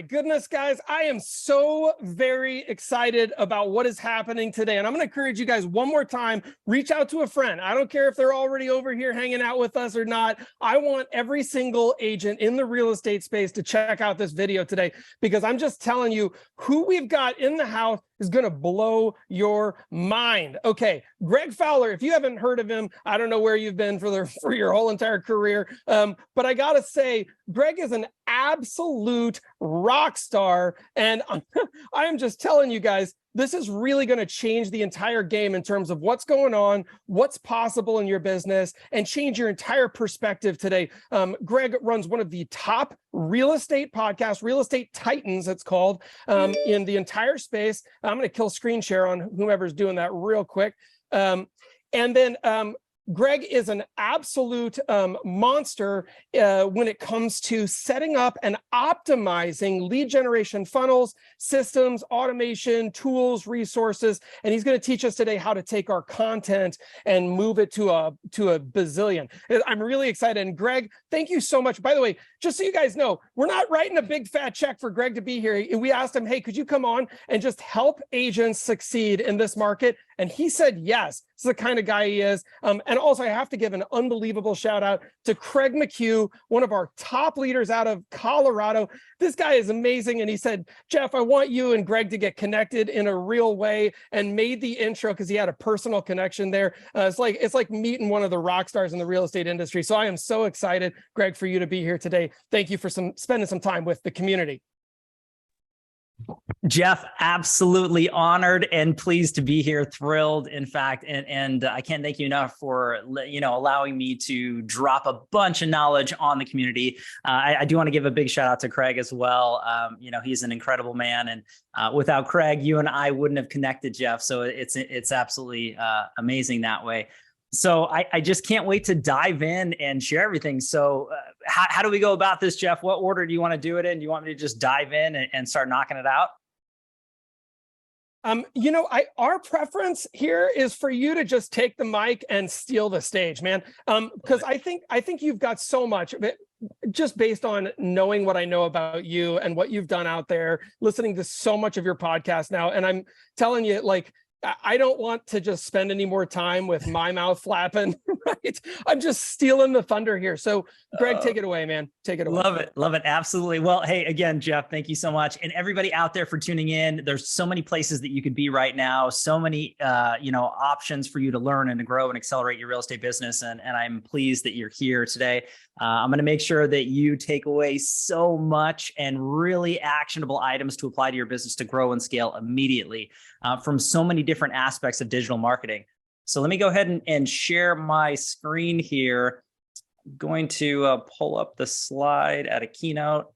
goodness, guys, I am so very excited about what is happening today. And I'm going to encourage you guys one more time, reach out to a friend. I don't care if they're already over here hanging out with us or not. I want every single agent in the real estate space to check out this video today, because I'm just telling you who we've got in the house is going to blow your mind. Okay, Greg Fowler, if you haven't heard of him, I don't know where you've been for your whole entire career. But I got to say, Greg is an absolute rock star. And I am just telling you guys, this is really going to change the entire game in terms of what's going on, what's possible in your business, and change your entire perspective today. Greg runs one of the top real estate podcasts, Real Estate Titans, it's called, in the entire space. I'm going to kill screen share on whomever's doing that real quick. And then Greg is an absolute monster when it comes to setting up and optimizing lead generation funnels, systems, automation, tools, resources. And he's going to teach us today how to take our content and move it to a bazillion. I'm really excited. And Greg, thank you so much. By the way, just so you guys know, we're not writing a big fat check for Greg to be here. We asked him, hey, could you come on and just help agents succeed in this market? And he said yes. This is the kind of guy he is. And also, I have to give an unbelievable shout out to Craig McHugh, one of our top leaders out of Colorado. This guy is amazing. And he said, Jeff, I want you and Greg to get connected in a real way, and made the intro because he had a personal connection there. It's like meeting one of the rock stars in the real estate industry. So I am so excited, Greg, for you to be here today. Thank you for spending some time with the community. Jeff, absolutely honored and pleased to be here. Thrilled, in fact, and I can't thank you enough for allowing me to drop a bunch of knowledge on the community. I do want to give a big shout out to Craig as well. He's an incredible man, and without Craig, you and I wouldn't have connected, Jeff. So it's absolutely amazing that way. So I just can't wait to dive in and share everything. So how do we go about this, Jeff? What order do you want to do it in? Do you want me to just dive in and start knocking it out? Our preference here is for you to just take the mic and steal the stage, man. Because I think you've got so much of it, just based on knowing what I know about you and what you've done out there, listening to so much of your podcast now. And I'm telling you, I don't want to just spend any more time with my mouth flapping, right? I'm just stealing the thunder here. So Greg, take it away, man. Take it away. Love it. Love it. Absolutely. Well, hey, again, Jeff, thank you so much. And everybody out there for tuning in. There's so many places that you could be right now. So many, options for you to learn and to grow and accelerate your real estate business. And I'm pleased that you're here today. I'm going to make sure that you take away so much and really actionable items to apply to your business to grow and scale immediately from so many different aspects of digital marketing. So let me go ahead and share my screen here. I'm going to pull up the slide at a keynote.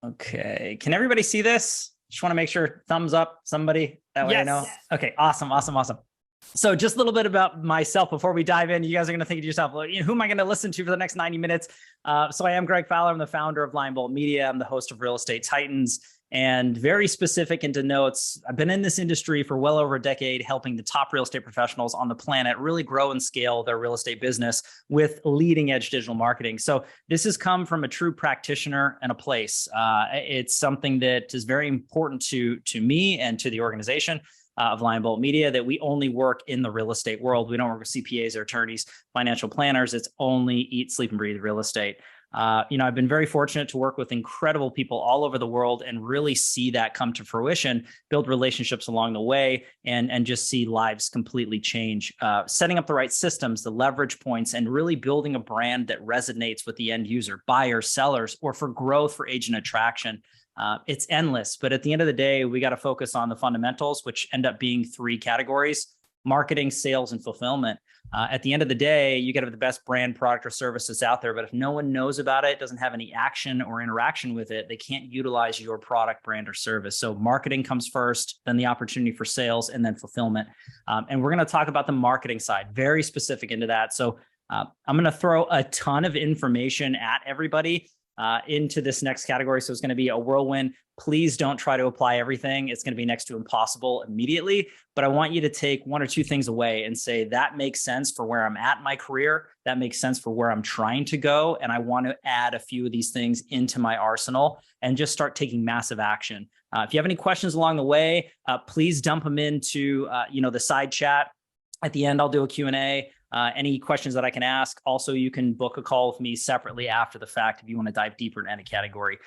Okay. Can everybody see this? Just want to make sure, thumbs up, somebody, that way yes. I know. Okay. Awesome. Awesome. Awesome. So just a little bit about myself before we dive in. You guys are going to think to yourself, well, who am I going to listen to for the next 90 minutes? So I am Greg Fowler. I'm the founder of LionBolt Media. I'm the host of Real Estate Titans, and very specific into notes. I've been in this industry for well over a decade, helping the top real estate professionals on the planet really grow and scale their real estate business with leading edge digital marketing. So this has come from a true practitioner and a place. It's something that is very important to me and to the organization of LionBolt Media, that we only work in the real estate world. We don't work with CPAs or attorneys, financial planners. It's only eat, sleep, and breathe real estate. I've been very fortunate to work with incredible people all over the world and really see that come to fruition, build relationships along the way, and just see lives completely change. Setting up the right systems, the leverage points, and really building a brand that resonates with the end user, buyers, sellers, or for growth, for agent attraction. It's endless, but at the end of the day, we got to focus on the fundamentals, which end up being three categories: marketing, sales, and fulfillment. At the end of the day, you got to have the best brand, product, or service that's out there. But if no one knows about it, doesn't have any action or interaction with it, they can't utilize your product, brand, or service. So marketing comes first, then the opportunity for sales, and then fulfillment. And we're going to talk about the marketing side, very specific into that. So I'm going to throw a ton of information at everybody. into this next category. So it's going to be a whirlwind. Please don't try to apply everything. It's going to be next to impossible immediately. But I want you to take one or two things away and say, that makes sense for where I'm at in my career. That makes sense for where I'm trying to go. And I want to add a few of these things into my arsenal and just start taking massive action. If you have any questions along the way, please dump them into the side chat. At the end, I'll do a Q&A. Any questions that I can ask. Also, you can book a call with me separately after the fact if you want to dive deeper in any category.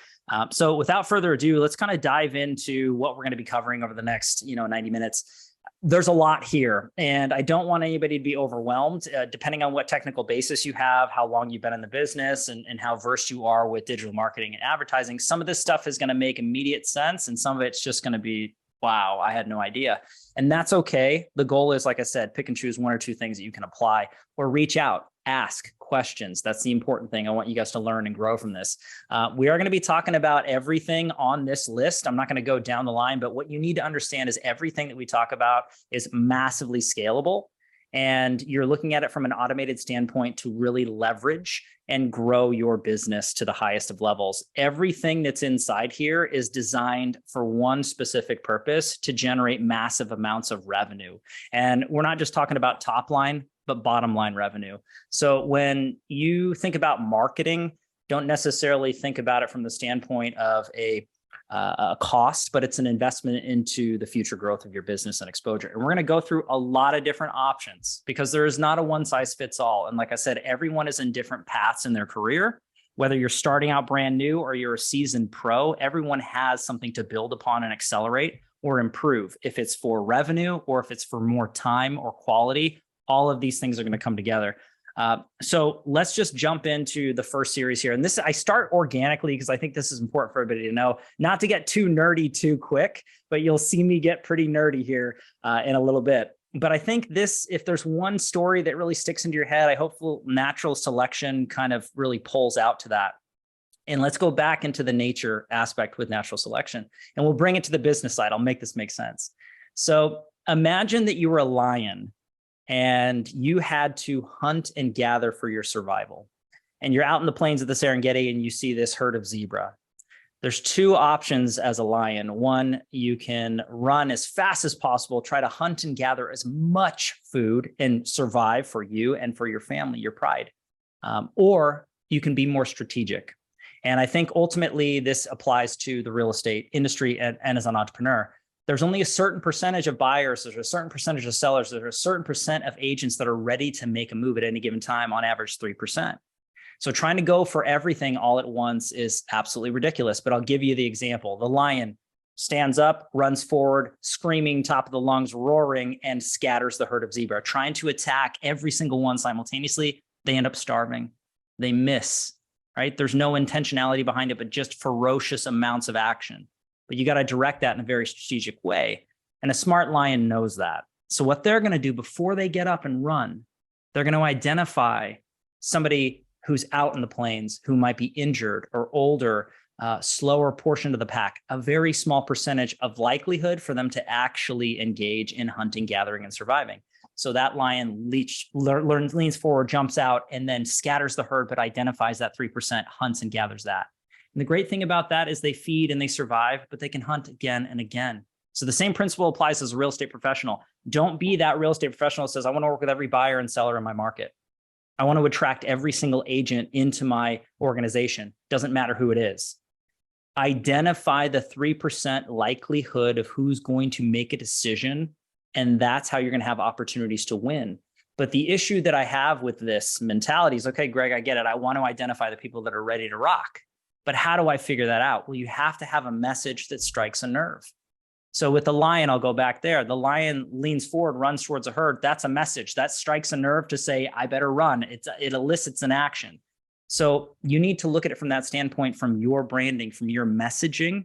So without further ado, let's kind of dive into what we're going to be covering over the next 90 minutes. There's a lot here, and I don't want anybody to be overwhelmed, depending on what technical basis you have, how long you've been in the business, and how versed you are with digital marketing and advertising. Some of this stuff is going to make immediate sense, and some of it's just going to be, wow, I had no idea. And that's okay. The goal is, like I said, pick and choose one or two things that you can apply, or reach out, ask questions. That's the important thing. I want you guys to learn and grow from this. We are going to be talking about everything on this list. I'm not going to go down the line, but what you need to understand is everything that we talk about is massively scalable. And you're looking at it from an automated standpoint to really leverage and grow your business to the highest of levels. Everything that's inside here is designed for one specific purpose: to generate massive amounts of revenue. And we're not just talking about top line, but bottom line revenue. So when you think about marketing, don't necessarily think about it from the standpoint of a cost, but it's an investment into the future growth of your business and exposure. And we're going to go through a lot of different options because there is not a one size fits all. And like I said, everyone is in different paths in their career. Whether you're starting out brand new or you're a seasoned pro, everyone has something to build upon and accelerate or improve. If it's for revenue or if it's for more time or quality, all of these things are going to come together. So let's just jump into the first series here. And this, I start organically because I think this is important for everybody to know, not to get too nerdy too quick, but you'll see me get pretty nerdy here in a little bit. But I think this, if there's one story that really sticks into your head, I hope natural selection kind of really pulls out to that. And let's go back into the nature aspect with natural selection, and we'll bring it to the business side. I'll make this make sense. So imagine that you were a lion and you had to hunt and gather for your survival. And you're out in the plains of the Serengeti and you see this herd of zebra. There's two options as a lion. One, you can run as fast as possible, try to hunt and gather as much food and survive for you and for your family, your pride. Or you can be more strategic. And I think ultimately this applies to the real estate industry and as an entrepreneur. There's only a certain percentage of buyers, there's a certain percentage of sellers, there's a certain percent of agents that are ready to make a move at any given time, on average 3%. So trying to go for everything all at once is absolutely ridiculous, but I'll give you the example. The lion stands up, runs forward, screaming, top of the lungs, roaring, and scatters the herd of zebra, trying to attack every single one simultaneously. They end up starving. They miss, right? There's no intentionality behind it, but just ferocious amounts of action. But you got to direct that in a very strategic way. And a smart lion knows that. So what they're going to do before they get up and run, they're going to identify somebody who's out in the plains who might be injured or older, slower portion of the pack, a very small percentage of likelihood for them to actually engage in hunting, gathering, and surviving. So that lion leans forward, jumps out, and then scatters the herd, but identifies that 3%, hunts and gathers that. And the great thing about that is they feed and they survive, but they can hunt again and again. So the same principle applies as a real estate professional. Don't be that real estate professional that says, I want to work with every buyer and seller in my market. I want to attract every single agent into my organization. Doesn't matter who it is. Identify the 3% likelihood of who's going to make a decision, and that's how you're going to have opportunities to win. But the issue that I have with this mentality is, okay, Greg, I get it. I want to identify the people that are ready to rock. But how do I figure that out? Well, you have to have a message that strikes a nerve. So with the lion, I'll go back there. The lion leans forward, runs towards a herd. That's a message that strikes a nerve to say, I better run. It elicits an action. So you need to look at it from that standpoint, from your branding, from your messaging.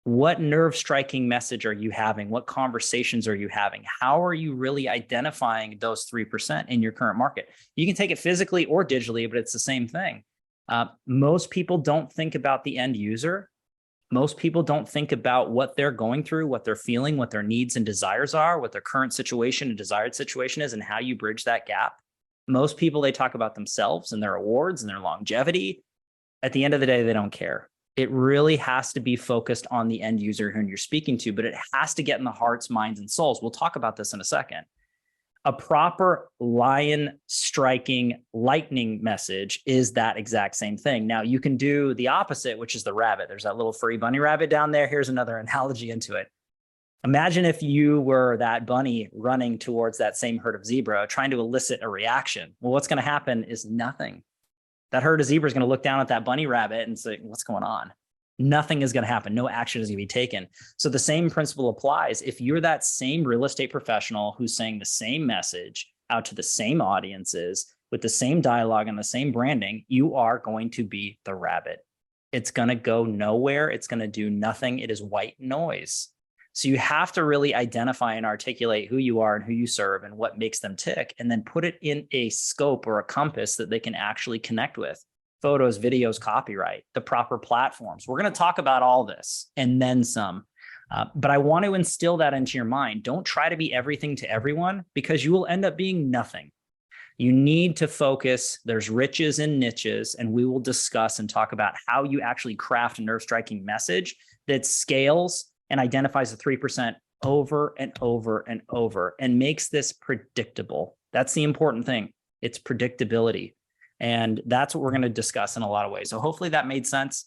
What nerve striking message are you having? What conversations are you having? How are you really identifying those 3% in your current market? You can take it physically or digitally, but it's the same thing. Most people don't think about the end user. Most people don't think about what they're going through, what they're feeling, what their needs and desires are, what their current situation and desired situation is, and how you bridge that gap. Most people, they talk about themselves and their awards and their longevity. At the end of the day, they don't care. It really has to be focused on the end user who you're speaking to, but it has to get in the hearts, minds, and souls. We'll talk about this in a second. A proper lion striking lightning message is that exact same thing. Now, you can do the opposite, which is the rabbit. There's that little furry bunny rabbit down there. Here's another analogy into it. Imagine if you were that bunny running towards that same herd of zebra, trying to elicit a reaction. Well, what's going to happen is nothing. That herd of zebra is going to look down at that bunny rabbit and say, what's going on? Nothing is going to happen. No action is going to be taken. So the same principle applies. If you're that same real estate professional who's saying the same message out to the same audiences with the same dialogue and the same branding, you are going to be the rabbit. It's going to go nowhere. It's going to do nothing. It is white noise. So you have to really identify and articulate who you are and who you serve and what makes them tick, and then put it in a scope or a compass that they can actually connect with. Photos, videos, copyright, the proper platforms. We're going to talk about all this and then some. But I want to instill that into your mind. Don't try to be everything to everyone, because you will end up being nothing. You need to focus. There's riches and niches, and we will discuss and talk about how you actually craft a nerve-striking message that scales and identifies the 3% over and over and over and makes this predictable. That's the important thing. It's predictability. And that's what we're going to discuss in a lot of ways. So hopefully that made sense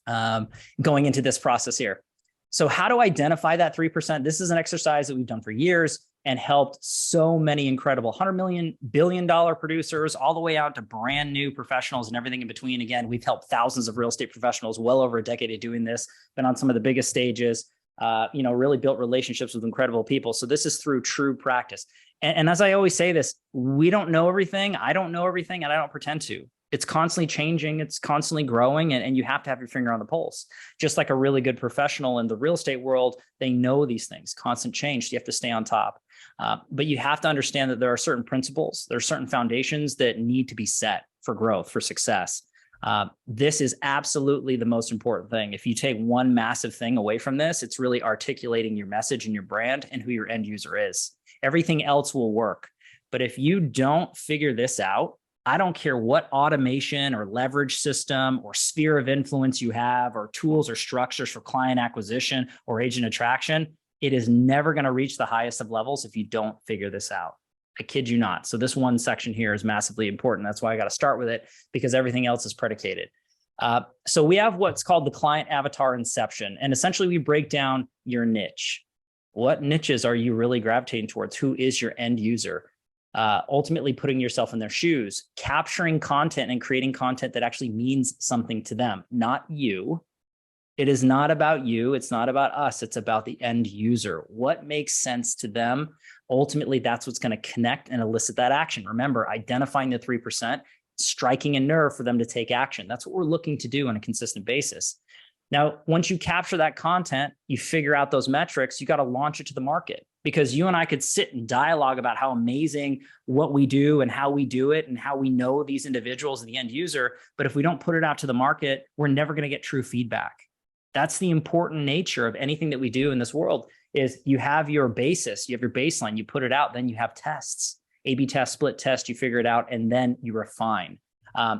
going into this process here. So how to identify that 3%? This is an exercise that we've done for years and helped so many incredible $100 million, billion-dollar producers, all the way out to brand new professionals and everything in between. Again, we've helped thousands of real estate professionals, well over a decade of doing this, been on some of the biggest stages, really built relationships with incredible people. So this is through true practice. And as I always say this, we don't know everything. I don't know everything, and I don't pretend to. It's constantly changing. It's constantly growing, and you have to have your finger on the pulse. Just like a really good professional in the real estate world, they know these things, constant change. So you have to stay on top. But you have to understand that there are certain principles, there are certain foundations that need to be set for growth, for success. This is absolutely the most important thing. If you take one massive thing away from this, it's really articulating your message and your brand and who your end user is. Everything else will work. But if you don't figure this out, I don't care what automation or leverage system or sphere of influence you have, or tools or structures for client acquisition or agent attraction, it is never going to reach the highest of levels if you don't figure this out. I kid you not. So this one section here is massively important. That's why I got to start with it, because everything else is predicated. So we have what's called the client avatar inception. And essentially we break down your niche. What niches are you really gravitating towards? Who is your end user? Ultimately putting yourself in their shoes, capturing content and creating content that actually means something to them, not you. It is not about you. It's not about us. It's about the end user. What makes sense to them? Ultimately, that's what's going to connect and elicit that action. Remember, identifying the 3%, striking a nerve for them to take action. That's what we're looking to do on a consistent basis. Now, once you capture that content, you figure out those metrics, you got to launch it to the market, because you and I could sit and dialogue about how amazing what we do and how we do it and how we know these individuals and the end user. But if we don't put it out to the market, we're never going to get true feedback. That's the important nature of anything that we do in this world. Is you have your basis, you have your baseline, you put it out, then you have tests, A/B test, split test, you figure it out, and then you refine.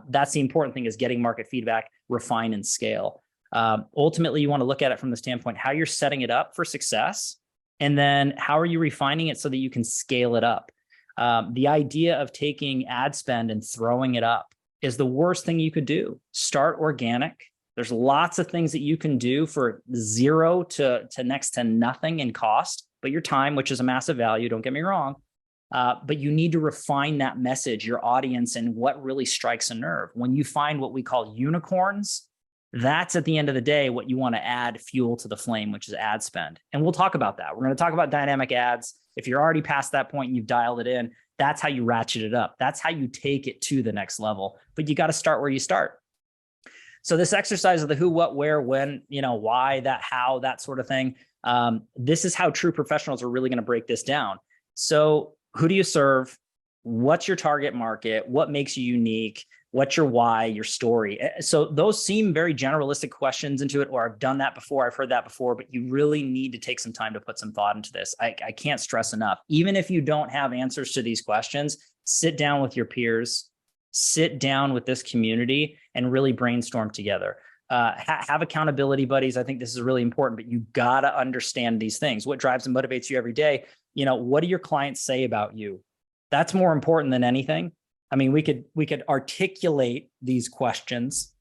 That's the important thing, is getting market feedback, refine and scale. Ultimately, you want to look at it from the standpoint, how you're setting it up for success, and then how are you refining it so that you can scale it up. The idea of taking ad spend and throwing it up is the worst thing you could do. Start organic. There's lots of things that you can do for zero to next to nothing in cost, but your time, which is a massive value, don't get me wrong, but you need to refine that message, your audience, and what really strikes a nerve. When you find what we call unicorns, that's at the end of the day what you want to add fuel to the flame, which is ad spend. And we'll talk about that. We're going to talk about dynamic ads. If you're already past that point and you've dialed it in, that's how you ratchet it up. That's how you take it to the next level. But you got to start where you start. So this exercise of the who, what, where, when, why, that, how, that sort of thing. This is how true professionals are really going to break this down. So who do you serve? What's your target market? What makes you unique? What's your why, your story? So those seem very generalistic questions into it, or I've done that before, I've heard that before, but you really need to take some time to put some thought into this. I can't stress enough. Even if you don't have answers to these questions, sit down with your peers, sit down with this community and really brainstorm together. Have accountability buddies. I think this is really important, but you got to understand these things. What drives and motivates you every day? What do your clients say about you? That's more important than anything. I mean, we could articulate these questions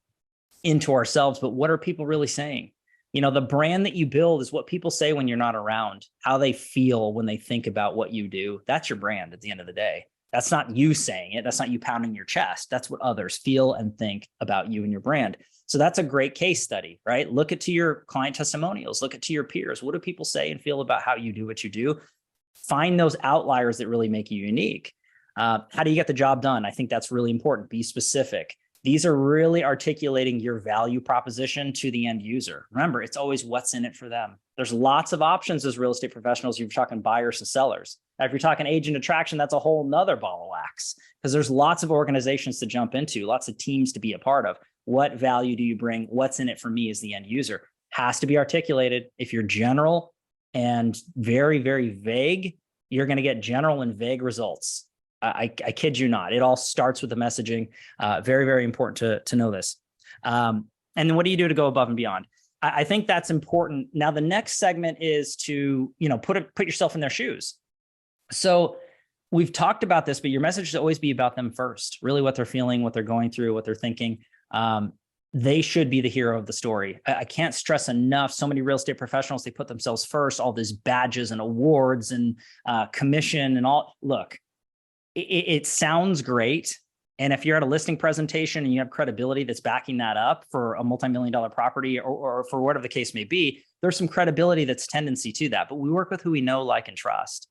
into ourselves, but what are people really saying? The brand that you build is what people say when you're not around, how they feel when they think about what you do. That's your brand at the end of the day. That's not you saying it. That's not you pounding your chest. That's what others feel and think about you and your brand. So that's a great case study, right? Look at to your client testimonials, look at to your peers. What do people say and feel about how you do what you do? Find those outliers that really make you unique. How do you get the job done? I think that's really important. Be specific. These are really articulating your value proposition to the end user. Remember, it's always what's in it for them. There's lots of options as real estate professionals. You're talking buyers to sellers. Now, if you're talking agent attraction, that's a whole nother ball of wax, because there's lots of organizations to jump into, lots of teams to be a part of. What value do you bring? What's in it for me as the end user? Has to be articulated. If you're general and very, very vague, you're going to get general and vague results. I kid you not. It all starts with the messaging. Very, very important to know this. And then what do you do to go above and beyond? I think that's important. Now, the next segment is to, put yourself in their shoes. So we've talked about this, but your message should always be about them first, really what they're feeling, what they're going through, what they're thinking. They should be the hero of the story. I can't stress enough. So many real estate professionals, they put themselves first, all these badges and awards and commission and all. Look, it sounds great. And if you're at a listing presentation and you have credibility that's backing that up for a multi-million-dollar property or for whatever the case may be, there's some credibility that's tendency to that. But we work with who we know, like, and trust.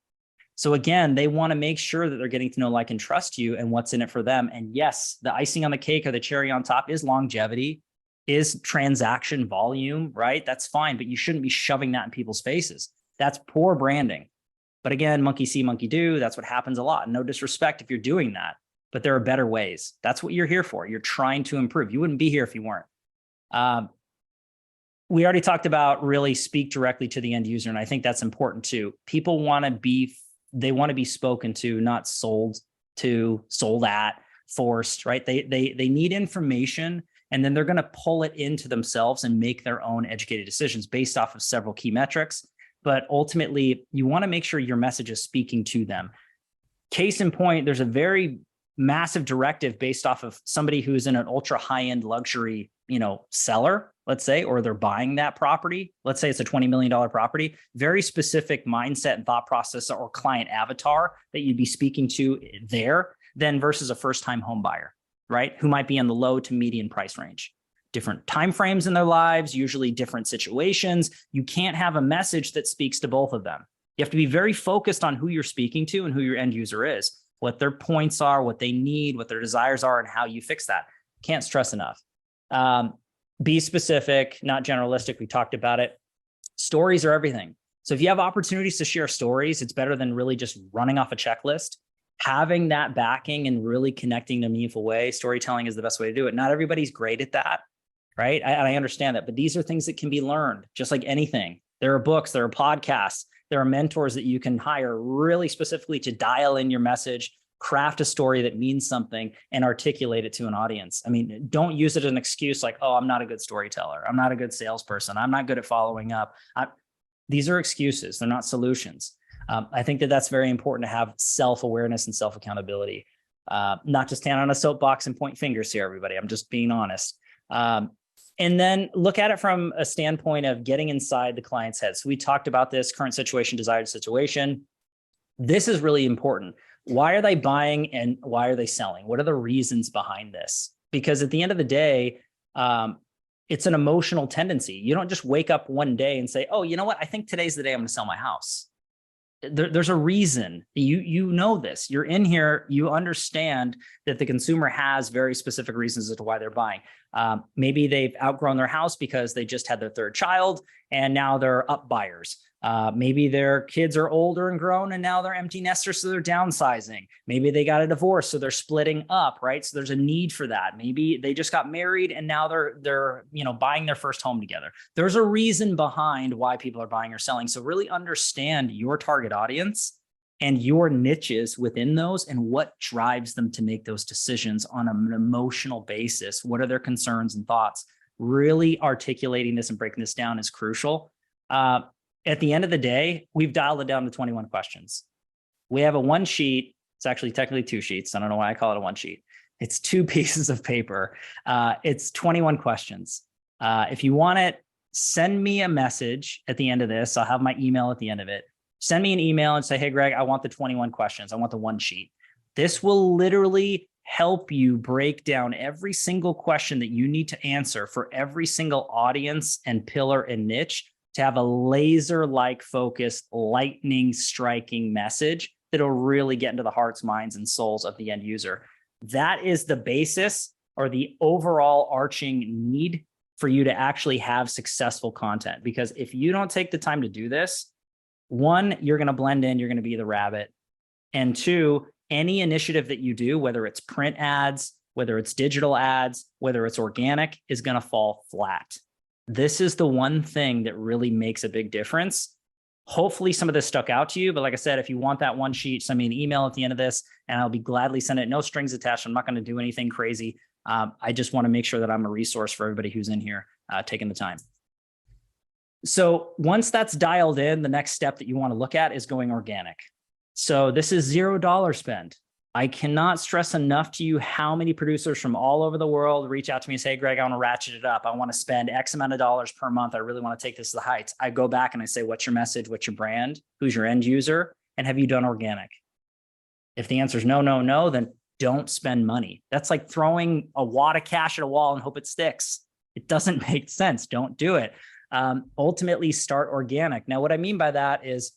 So again, they want to make sure that they're getting to know, like, and trust you and what's in it for them. And yes, the icing on the cake or the cherry on top is longevity, is transaction volume, right? That's fine, but you shouldn't be shoving that in people's faces. That's poor branding. But again, monkey see, monkey do. That's what happens a lot. No disrespect if you're doing that, but there are better ways. That's what you're here for. You're trying to improve. You wouldn't be here if you weren't. We already talked about really speak directly to the end user. And I think that's important too. People want to be, they want to be spoken to, not sold to, sold at, forced, right? They need information, and then they're going to pull it into themselves and make their own educated decisions based off of several key metrics. But ultimately, you want to make sure your message is speaking to them. Case in point, there's a very massive directive based off of somebody who's in an ultra high-end luxury, seller, let's say, or they're buying that property. Let's say it's a $20 million property. Very specific mindset and thought process or client avatar that you'd be speaking to there than versus a first-time home buyer, right? Who might be in the low to median price range. Different timeframes in their lives, usually different situations. You can't have a message that speaks to both of them. You have to be very focused on who you're speaking to and who your end user is, what their points are, what they need, what their desires are, and how you fix that. Can't stress enough. Be specific, not generalistic. We talked about it. Stories are everything. So if you have opportunities to share stories, it's better than really just running off a checklist. Having that backing and really connecting in a meaningful way, storytelling is the best way to do it. Not everybody's great at that. Right? I understand that, but these are things that can be learned just like anything. There are books, there are podcasts, there are mentors that you can hire really specifically to dial in your message, craft a story that means something, and articulate it to an audience. I mean, don't use it as an excuse like, oh, I'm not a good storyteller. I'm not a good salesperson. I'm not good at following up. These are excuses. They're not solutions. I think that that's very important to have self-awareness and self-accountability, not to stand on a soapbox and point fingers here, everybody. I'm just being honest. And then look at it from a standpoint of getting inside the client's head. So we talked about this current situation, desired situation. This is really important. Why are they buying and why are they selling? What are the reasons behind this? Because at the end of the day, it's an emotional tendency. You don't just wake up one day and say, oh, you know what? I think today's the day I'm going to sell my house. There's a reason. You know this. You're in here. You understand that the consumer has very specific reasons as to why they're buying. Maybe they've outgrown their house because they just had their third child and now they're up buyers. Maybe their kids are older and grown and now they're empty nesters, so they're downsizing. Maybe they got a divorce, so they're splitting up, right? So there's a need for that. Maybe they just got married and now they're buying their first home together. There's a reason behind why people are buying or selling. So really understand your target audience and your niches within those and what drives them to make those decisions on an emotional basis. What are their concerns and thoughts? Really articulating this and breaking this down is crucial. At the end of the day, we've dialed it down to 21 questions. We have a one sheet. It's actually technically two sheets. I don't know why I call it a one sheet. It's 2 pieces of paper. It's 21 questions. If you want it, send me a message at the end of this. I'll have my email at the end of it. Send me an email and say, hey, Greg, I want the 21 questions. I want the one sheet. This will literally help you break down every single question that you need to answer for every single audience and pillar and niche to have a laser-like focused, lightning striking message that'll really get into the hearts, minds, and souls of the end user. That is the basis or the overall arching need for you to actually have successful content. Because if you don't take the time to do this, 1, you're going to blend in, you're going to be the rabbit. And 2, any initiative that you do, whether it's print ads, whether it's digital ads, whether it's organic, is going to fall flat. This is the one thing that really makes a big difference. Hopefully some of this stuck out to you, but like I said, if you want that one sheet, send me an email at the end of this and I'll be gladly send it. No strings attached. I'm not going to do anything crazy. I just want to make sure that I'm a resource for everybody who's in here taking the time. So once that's dialed in, the next step that you want to look at is going organic. So this is $0 spend. I cannot stress enough to you how many producers from all over the world reach out to me and say, hey, Greg, I want to ratchet it up. I want to spend X amount of dollars per month. I really want to take this to the heights. I go back and I say, what's your message? What's your brand? Who's your end user? And have you done organic? If the answer is no, no, no, then don't spend money. That's like throwing a wad of cash at a wall and hope it sticks. It doesn't make sense. Don't do it. Ultimately, start organic. Now, what I mean by that is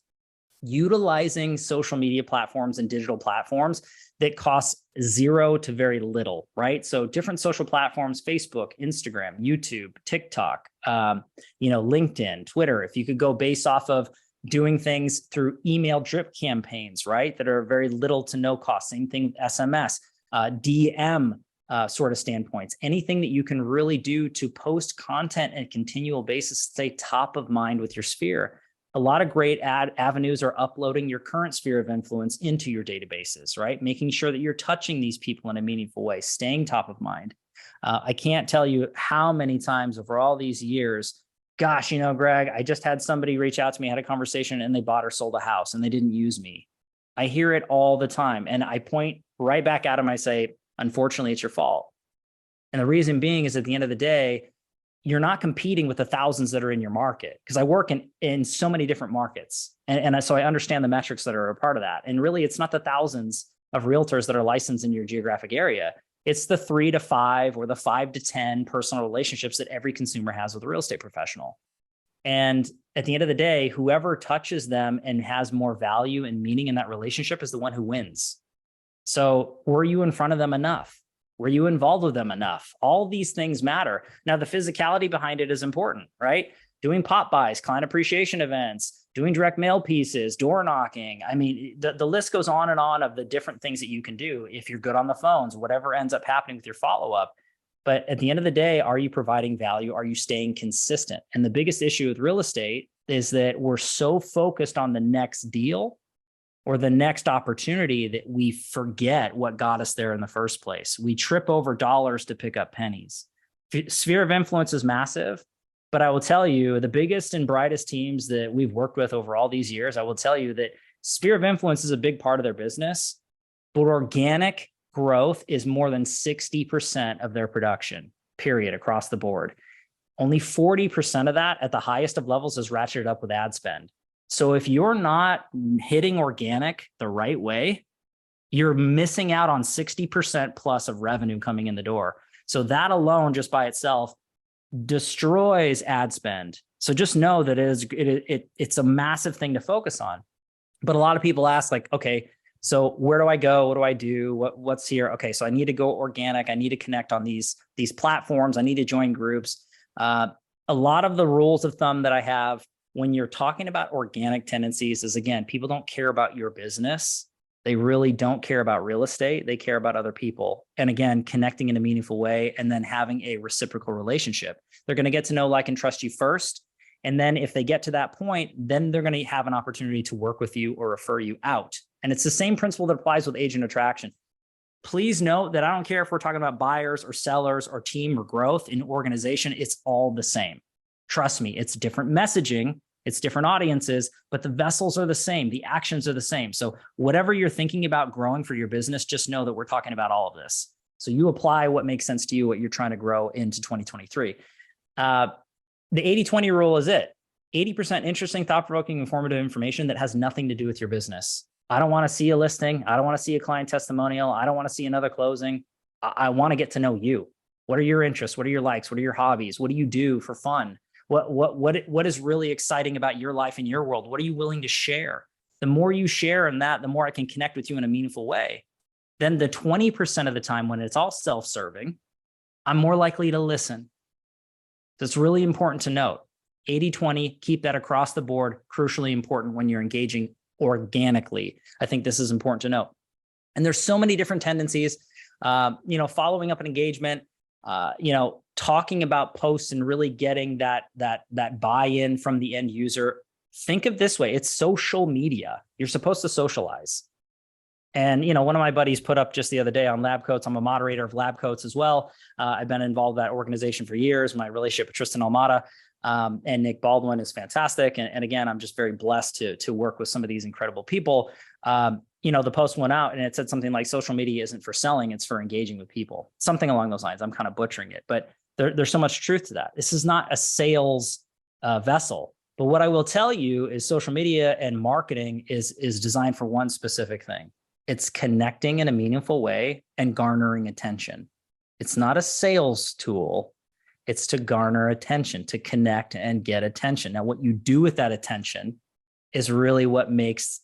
utilizing social media platforms and digital platforms that cost 0 to very little, right? So different social platforms, Facebook, Instagram, YouTube, TikTok, LinkedIn, Twitter. If you could go based off of doing things through email drip campaigns, right? That are very little to no cost. Same thing with SMS, DM sort of standpoints. Anything that you can really do to post content on a continual basis, stay top of mind with your sphere. A lot of great avenues are uploading your current sphere of influence into your databases, right? Making sure that you're touching these people in a meaningful way, staying top of mind. I can't tell you how many times over all these years, gosh, Greg, I just had somebody reach out to me, had a conversation, and they bought or sold a house and they didn't use me. I hear it all the time. And I point right back at them. I say, unfortunately, it's your fault. And the reason being is at the end of the day, you're not competing with the thousands that are in your market, because I work in so many different markets. And so I understand the metrics that are a part of that. And really, it's not the thousands of realtors that are licensed in your geographic area. It's the 3 to 5 or the 5 to 10 personal relationships that every consumer has with a real estate professional. And at the end of the day, whoever touches them and has more value and meaning in that relationship is the one who wins. So were you in front of them enough? Were you involved with them enough? All these things matter. Now, the physicality behind it is important, right? Doing pop buys, client appreciation events, doing direct mail pieces, door knocking. I mean, the list goes on and on of the different things that you can do if you're good on the phones, whatever ends up happening with your follow-up. But at the end of the day, are you providing value? Are you staying consistent? And the biggest issue with real estate is that we're so focused on the next deal or the next opportunity that we forget what got us there in the first place. We trip over dollars to pick up pennies. Sphere of influence is massive, but I will tell you, the biggest and brightest teams that we've worked with over all these years, I will tell you that sphere of influence is a big part of their business, but organic growth is more than 60% of their production, period, across the board. Only 40% of that at the highest of levels is ratcheted up with ad spend. So if you're not hitting organic the right way, you're missing out on 60% plus of revenue coming in the door. So that alone, just by itself, destroys ad spend. So just know that it's a massive thing to focus on. But a lot of people ask, like, okay, so where do I go? What do I do? What's here? Okay, so I need to go organic. I need to connect on these platforms. I need to join groups. A lot of the rules of thumb that I have when you're talking about organic tendencies is, again, people don't care about your business. They really don't care about real estate. They care about other people. And again, connecting in a meaningful way and then having a reciprocal relationship. They're going to get to know, like, and trust you first. And then if they get to that point, then they're going to have an opportunity to work with you or refer you out. And it's the same principle that applies with agent attraction. Please note that I don't care if we're talking about buyers or sellers or team or growth in organization, it's all the same. Trust me, it's different messaging, it's different audiences, but the vessels are the same. The actions are the same. So whatever you're thinking about growing for your business, just know that we're talking about all of this. So you apply what makes sense to you, what you're trying to grow into 2023. The 80-20 rule is it. 80% interesting, thought-provoking, informative information that has nothing to do with your business. I don't want to see a listing. I don't want to see a client testimonial. I don't want to see another closing. I want to get to know you. What are your interests? What are your likes? What are your hobbies? What do you do for fun? What is really exciting about your life and your world? What are you willing to share? The more you share in that, the more I can connect with you in a meaningful way. Then the 20% of the time when it's all self-serving, I'm more likely to listen. So it's really important to note. 80-20, keep that across the board, crucially important when you're engaging organically. I think this is important to note. And there's so many different tendencies, following up an engagement, talking about posts and really getting that buy-in from the end user. Think of this way, it's social media. You're supposed to socialize. And, one of my buddies put up just the other day on Lab Coats. I'm a moderator of Lab Coats as well. I've been involved in that organization for years. My relationship with Tristan Almada and Nick Baldwin is fantastic. And again, I'm just very blessed to work with some of these incredible people. The post went out and it said something like social media isn't for selling, it's for engaging with people. Something along those lines. I'm kind of butchering it, but there's so much truth to that. This is not a sales vessel. But what I will tell you is social media and marketing is designed for one specific thing. It's connecting in a meaningful way and garnering attention. It's not a sales tool. It's to garner attention, to connect and get attention. Now, what you do with that attention is really what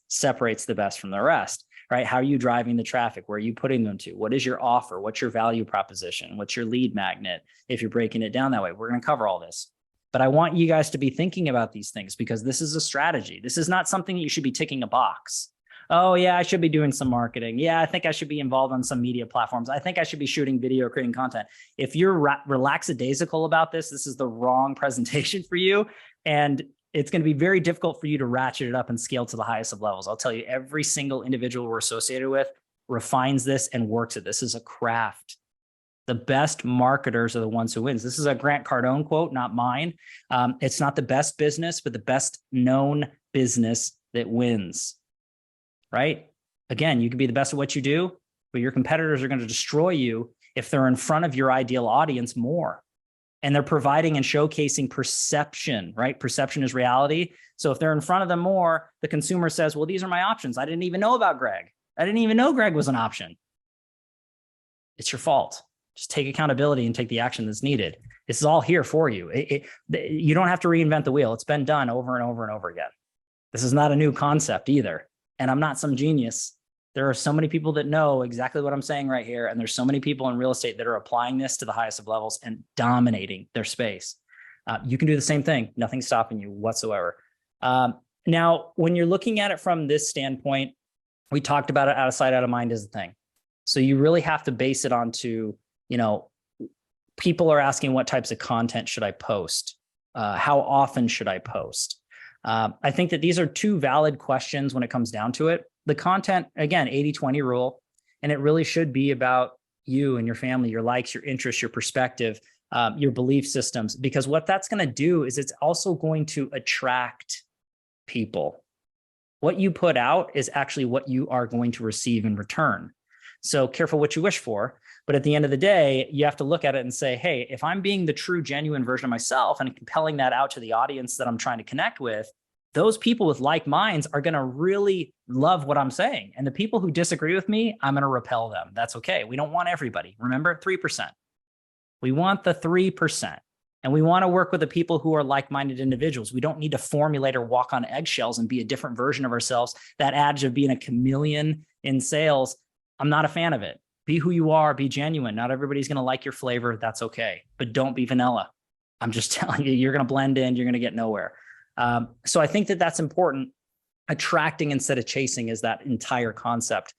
separates the best from the rest, right? How are you driving the traffic? Where are you putting them to? What is your offer? What's your value proposition? What's your lead magnet? If you're breaking it down that way, we're going to cover all this. But I want you guys to be thinking about these things because this is a strategy. This is not something that you should be ticking a box. Oh yeah, I should be doing some marketing. Yeah, I think I should be involved on some media platforms. I think I should be shooting video, creating content. If you're relaxadaisical about this is the wrong presentation for you. And it's going to be very difficult for you to ratchet it up and scale to the highest of levels. I'll tell you, every single individual we're associated with refines this and works it. This is a craft. The best marketers are the ones who wins. This is a Grant Cardone quote, not mine. It's not the best business, but the best known business that wins. Right? Again, you can be the best at what you do, but your competitors are going to destroy you if they're in front of your ideal audience more. And they're providing and showcasing perception, right? Perception is reality. So if they're in front of them more, the consumer says, well, these are my options. I didn't even know about Greg. I didn't even know Greg was an option. It's your fault. Just take accountability and take the action that's needed. This is all here for you. You don't have to reinvent the wheel. It's been done over and over and over again. This is not a new concept either. And I'm not some genius. There are so many people that know exactly what I'm saying right here. And there's so many people in real estate that are applying this to the highest of levels and dominating their space. You can do the same thing. Nothing's stopping you whatsoever. Now, when you're looking at it from this standpoint, we talked about it, out of sight, out of mind is the thing. So you really have to base it onto, people are asking what types of content should I post? How often should I post? I think that these are two valid questions when it comes down to it. The content, again, 80-20 rule, and it really should be about you and your family, your likes, your interests, your perspective, your belief systems, because what that's going to do is it's also going to attract people. What you put out is actually what you are going to receive in return. So careful what you wish for. But at the end of the day, you have to look at it and say, hey, if I'm being the true, genuine version of myself and compelling that out to the audience that I'm trying to connect with, those people with like minds are going to really love what I'm saying. And the people who disagree with me, I'm going to repel them. That's okay. We don't want everybody. Remember, 3%. We want the 3%. And we want to work with the people who are like-minded individuals. We don't need to formulate or walk on eggshells and be a different version of ourselves. That adage of being a chameleon in sales, I'm not a fan of it. Be who you are, be genuine. Not everybody's going to like your flavor. That's okay. But don't be vanilla. I'm just telling you, you're going to blend in. You're going to get nowhere. So I think that that's important. Attracting instead of chasing is that entire concept,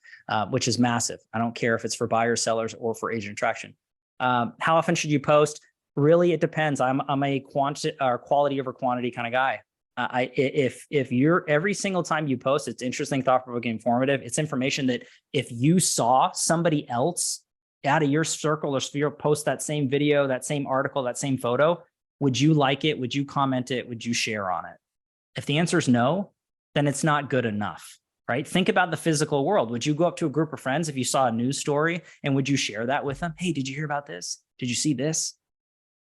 which is massive. I don't care if it's for buyers, sellers, or for agent attraction. How often should you post? Really, it depends. I'm a quality over quantity kind of guy. If you're every single time you post, it's interesting, thought-provoking, informative. It's information that if you saw somebody else out of your circle or sphere post that same video, that same article, that same photo, would you like it? Would you comment it? Would you share on it? If the answer is no, then it's not good enough, right? Think about the physical world. Would you go up to a group of friends if you saw a news story and would you share that with them? Hey, did you hear about this? Did you see this?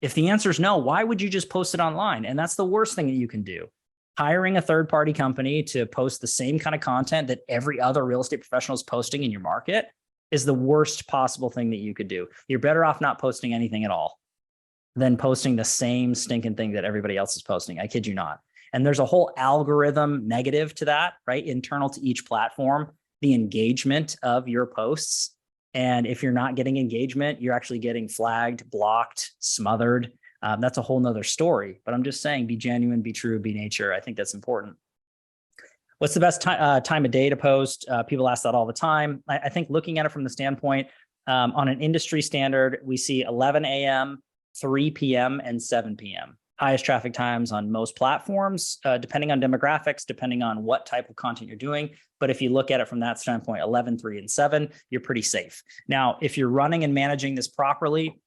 If the answer is no, why would you just post it online? And that's the worst thing that you can do. Hiring a third-party company to post the same kind of content that every other real estate professional is posting in your market is the worst possible thing that you could do. You're better off not posting anything at all than posting the same stinking thing that everybody else is posting. I kid you not. And there's a whole algorithm negative to that, right? Internal to each platform, the engagement of your posts. And if you're not getting engagement, you're actually getting flagged, blocked, smothered. That's a whole nother story. But I'm just saying, be genuine, be true, be nature. I think that's important. What's the best time of day to post? People ask that all the time. I think looking at it from the standpoint, on an industry standard, we see 11 a.m., 3 p.m., and 7 p.m. Highest traffic times on most platforms, depending on demographics, depending on what type of content you're doing. But if you look at it from that standpoint, 11, 3, and 7, you're pretty safe. Now, if you're running and managing this properly,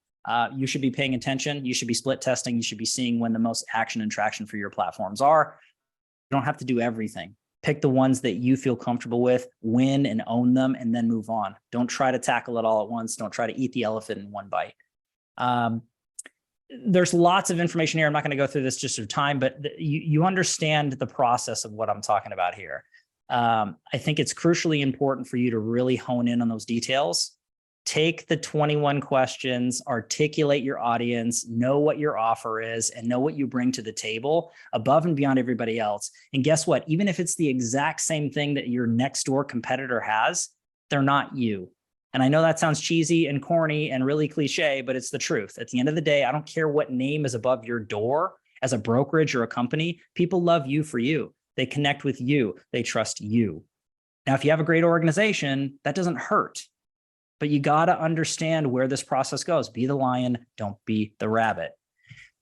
you should be paying attention. You should be split testing. You should be seeing when the most action and traction for your platforms are. You don't have to do everything. Pick the ones that you feel comfortable with, win and own them, and then move on. Don't try to tackle it all at once. Don't try to eat the elephant in one bite. There's lots of information here. I'm not going to go through this just for time, but you understand the process of what I'm talking about here. I think it's crucially important for you to really hone in on those details. Take the 21 questions, articulate your audience, know what your offer is, and know what you bring to the table above and beyond everybody else. And guess what? Even if it's the exact same thing that your next door competitor has, they're not you. And I know that sounds cheesy and corny and really cliche, but it's the truth. At the end of the day, I don't care what name is above your door as a brokerage or a company. People love you for you. They connect with you. They trust you. Now, if you have a great organization, that doesn't hurt. But you got to understand where this process goes. Be the lion, don't be the rabbit.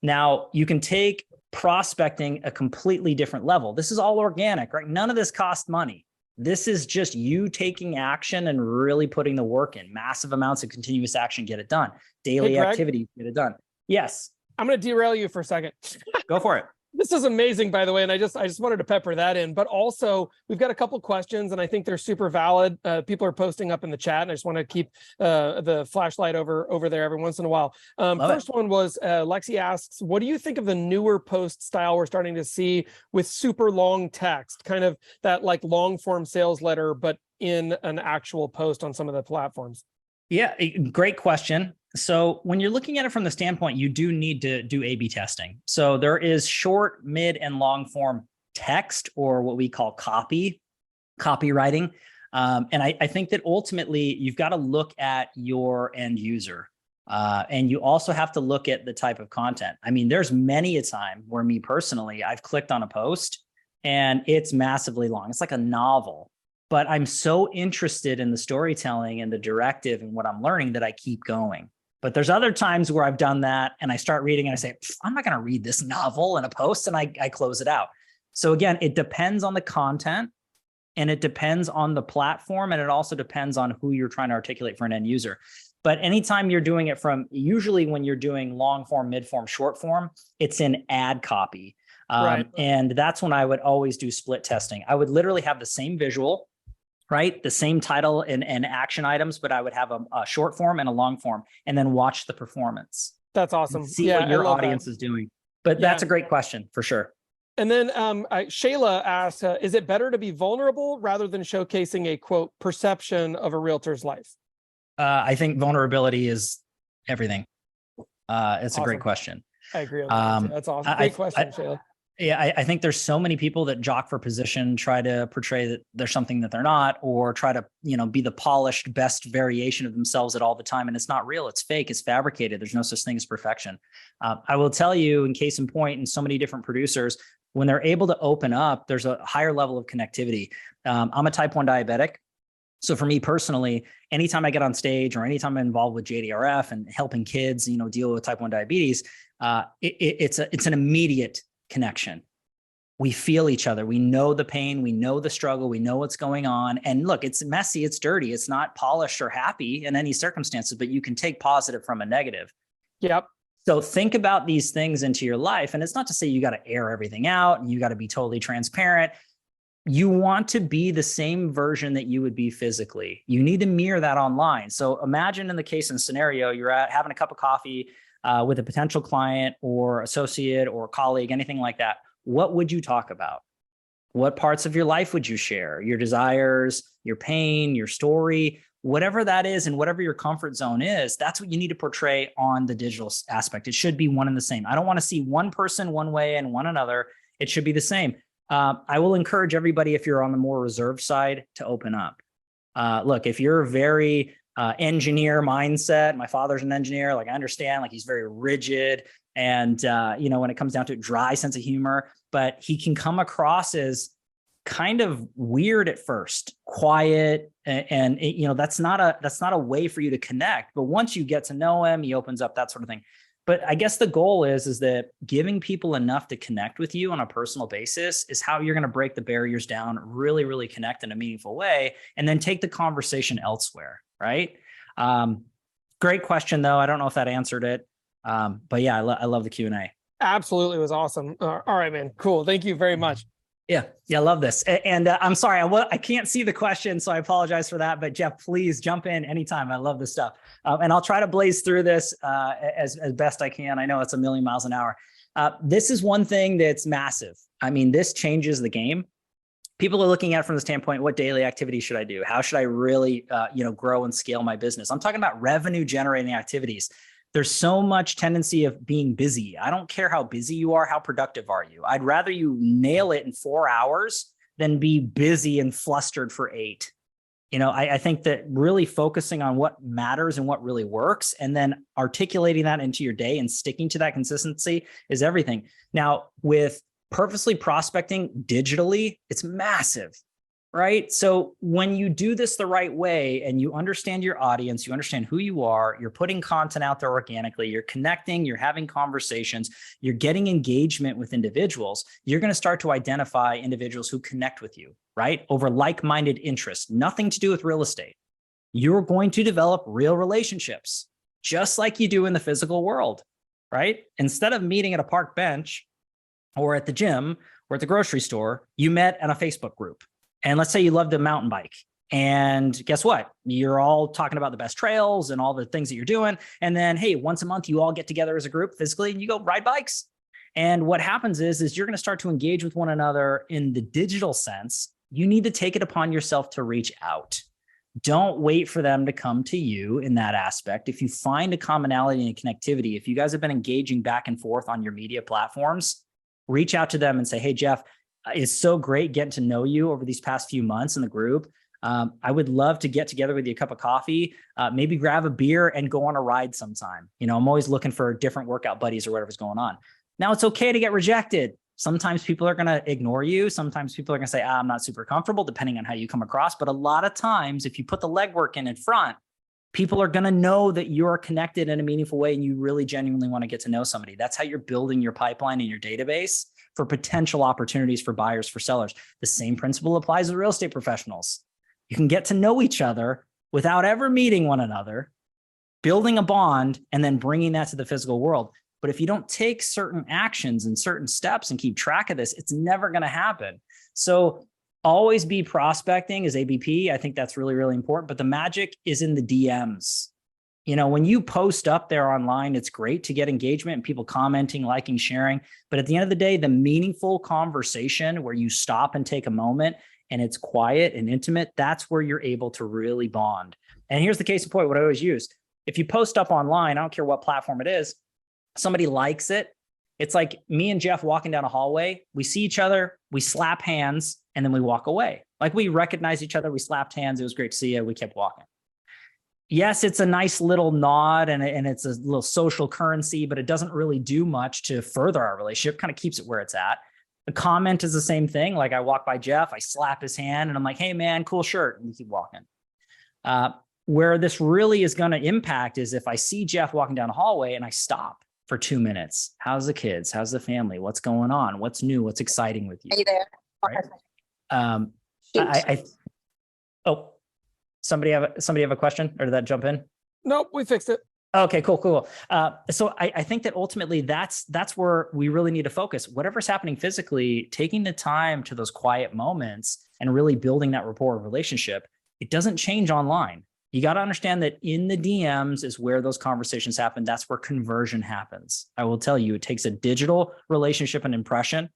Now, you can take prospecting a completely different level. This is all organic, right? None of this costs money. This is just you taking action and really putting the work in. Massive amounts of continuous action, get it done. Daily activities, get it done. Yes. I'm going to derail you for a second. Go for it. This is amazing, by the way, and I just wanted to pepper that in. But also, we've got a couple questions, and I think they're super valid. People are posting up in the chat, and I just want to keep the flashlight over there every once in a while. First one was Lexi asks, "What do you think of the newer post style we're starting to see with super long text, kind of that like long form sales letter, but in an actual post on some of the platforms?" Yeah, great question. So when you're looking at it from the standpoint, you do need to do A/B testing. So there is short, mid, and long form text, or what we call copywriting. And I think that ultimately you've got to look at your end user. And you also have to look at the type of content. I mean, there's many a time where me personally, I've clicked on a post and it's massively long. It's like a novel. But I'm so interested in the storytelling and the directive and what I'm learning that I keep going. But there's other times where I've done that and I start reading and I say, I'm not going to read this novel in a post, and I close it out. So again, it depends on the content and it depends on the platform, and it also depends on who you're trying to articulate for an end user. But anytime you're doing it from, usually when you're doing long form, mid form, short form, it's in ad copy. Right. And that's when I would always do split testing. I would literally have the same visual, right? The same title and action items, but I would have a short form and a long form, and then watch the performance. That's awesome. See what your audience is doing. But that's a great question for sure. And then Shayla asked, is it better to be vulnerable rather than showcasing a, quote, perception of a realtor's life? I think vulnerability is everything. It's a great question. I agree with that. That's awesome. Great question, Shayla. Yeah, I think there's so many people that jock for position, try to portray that they're something that they're not, or try to, be the polished best variation of themselves at all the time. And it's not real. It's fake. It's fabricated. There's no such thing as perfection. I will tell you, in case in point, and so many different producers, when they're able to open up, there's a higher level of connectivity. I'm a type 1 diabetic. So for me personally, anytime I get on stage or anytime I'm involved with JDRF and helping kids, deal with type 1 diabetes, it's an immediate connection. we feel each other. We know the pain, we know the struggle, we know what's going on. And look, it's messy, it's dirty, it's not polished or happy in any circumstances, but you can take positive from a negative. Yep. So think about these things into your life. And it's not to say you got to air everything out and you got to be totally transparent. You want to be the same version that you would be physically. You need to mirror that online. So imagine in the case and scenario, you're having a cup of coffee with a potential client or associate or colleague, anything like that. What would you talk about? What parts of your life would you share? Your desires, your pain, your story, whatever that is, and whatever your comfort zone is, that's what you need to portray on the digital aspect. It should be one and the same. I don't want to see one person one way and one another. It should be the same. I will encourage everybody, if you're on the more reserved side, to open up. Look, if you're very engineer mindset, my father's an engineer, like I understand, like he's very rigid. And, when it comes down to it, dry sense of humor, but he can come across as kind of weird at first, quiet. And that's not a way for you to connect. But once you get to know him, he opens up, that sort of thing. But I guess the goal is that giving people enough to connect with you on a personal basis is how you're going to break the barriers down, really, really connect in a meaningful way, and then take the conversation elsewhere. Right. Great question, though. I don't know if that answered it. But yeah, I love the Q&A. Absolutely. It was awesome. All right, man. Cool. Thank you very much. Yeah. I love this. And I'm sorry, I can't see the question, so I apologize for that. But Jeff, please jump in anytime. I love this stuff. And I'll try to blaze through this as best I can. I know it's a million miles an hour. This is one thing that's massive. I mean, this changes the game. People are looking at it from the standpoint, what daily activities should I do? How should I really, grow and scale my business? I'm talking about revenue generating activities. There's so much tendency of being busy. I don't care how busy you are. How productive are you? I'd rather you nail it in 4 hours than be busy and flustered for 8. I think that really focusing on what matters and what really works, and then articulating that into your day and sticking to that consistency is everything. Now, with purposely prospecting digitally, it's massive. Right? So when you do this the right way and you understand your audience, you understand who you are, you're putting content out there organically, you're connecting, you're having conversations, you're getting engagement with individuals, you're going to start to identify individuals who connect with you, right? Over like-minded interests, nothing to do with real estate. You're going to develop real relationships, just like you do in the physical world, right? Instead of meeting at a park bench or at the gym or at the grocery store, you met in a Facebook group. And let's say you love to mountain bike, and guess what? You're all talking about the best trails and all the things that you're doing. And then, hey, once a month, you all get together as a group physically and you go ride bikes. And what happens is you're going to start to engage with one another in the digital sense. You need to take it upon yourself to reach out. Don't wait for them to come to you in that aspect. If you find a commonality and connectivity, if you guys have been engaging back and forth on your media platforms, reach out to them and say, hey, Jeff, it's so great getting to know you over these past few months in the group. I would love to get together with you a cup of coffee, maybe grab a beer and go on a ride sometime. I'm always looking for different workout buddies or whatever's going on. Now, it's okay to get rejected. Sometimes people are going to ignore you. Sometimes people are going to say, I'm not super comfortable, depending on how you come across. But a lot of times, if you put the legwork in front, people are going to know that you're connected in a meaningful way and you really genuinely want to get to know somebody. That's how you're building your pipeline and your database for potential opportunities for buyers, for sellers. The same principle applies to real estate professionals. You can get to know each other without ever meeting one another, building a bond, and then bringing that to the physical world. But if you don't take certain actions and certain steps and keep track of this, it's never going to happen. So always be prospecting as ABP. I think that's really, really important. But the magic is in the DMs. When you post up there online, it's great to get engagement and people commenting, liking, sharing. But at the end of the day, the meaningful conversation where you stop and take a moment and it's quiet and intimate, that's where you're able to really bond. And here's the case in point, what I always use. If you post up online, I don't care what platform it is, somebody likes it. It's like me and Jeff walking down a hallway. We see each other, we slap hands, and then we walk away. Like we recognize each other, we slapped hands. It was great to see you. We kept walking. Yes, it's a nice little nod and it's a little social currency, but it doesn't really do much to further our relationship, kind of keeps it where it's at. The comment is the same thing. Like I walk by Jeff, I slap his hand and I'm like, hey man, cool shirt. And we keep walking. Where this really is going to impact is if I see Jeff walking down a hallway and I stop for 2 minutes. How's the kids? How's the family? What's going on? What's new? What's exciting with you? Are you there? Right? Oh, somebody have a question, or did that jump in? Nope, we fixed it. Okay, cool. So I think that ultimately that's where we really need to focus. Whatever's happening physically, taking the time to those quiet moments and really building that rapport relationship, it doesn't change online. You got to understand that in the DMs is where those conversations happen. That's where conversion happens. I will tell you, it takes a digital relationship and impression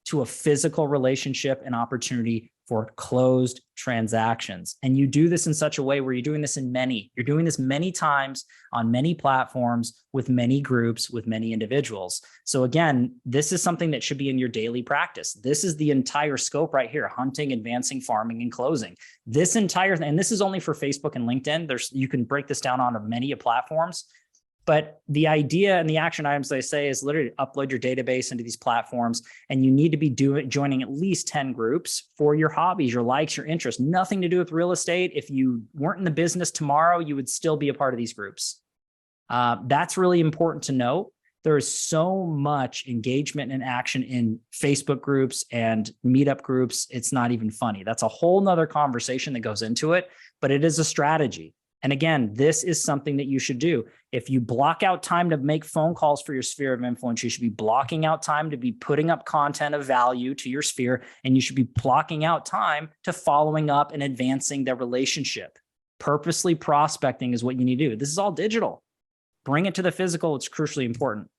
to a physical relationship and opportunity for closed transactions. And you do this in such a way where you're doing this many times on many platforms with many groups, with many individuals. So again, this is something that should be in your daily practice. This is the entire scope right here: hunting, advancing, farming, and closing. This entire, and this is only for Facebook and LinkedIn. You can break this down onto many platforms. But the idea and the action items they say is literally upload your database into these platforms, and you need to be joining at least 10 groups for your hobbies, your likes, your interests. Nothing to do with real estate. If you weren't in the business tomorrow, you would still be a part of these groups. That's really important to know. There is so much engagement and action in Facebook groups and meetup groups. It's not even funny. That's a whole nother conversation that goes into it, but it is a strategy. And again, this is something that you should do. If you block out time to make phone calls for your sphere of influence, you should be blocking out time to be putting up content of value to your sphere, and you should be blocking out time to following up and advancing their relationship. Purposely prospecting is what you need to do. This is all digital. Bring it to the physical. It's crucially important.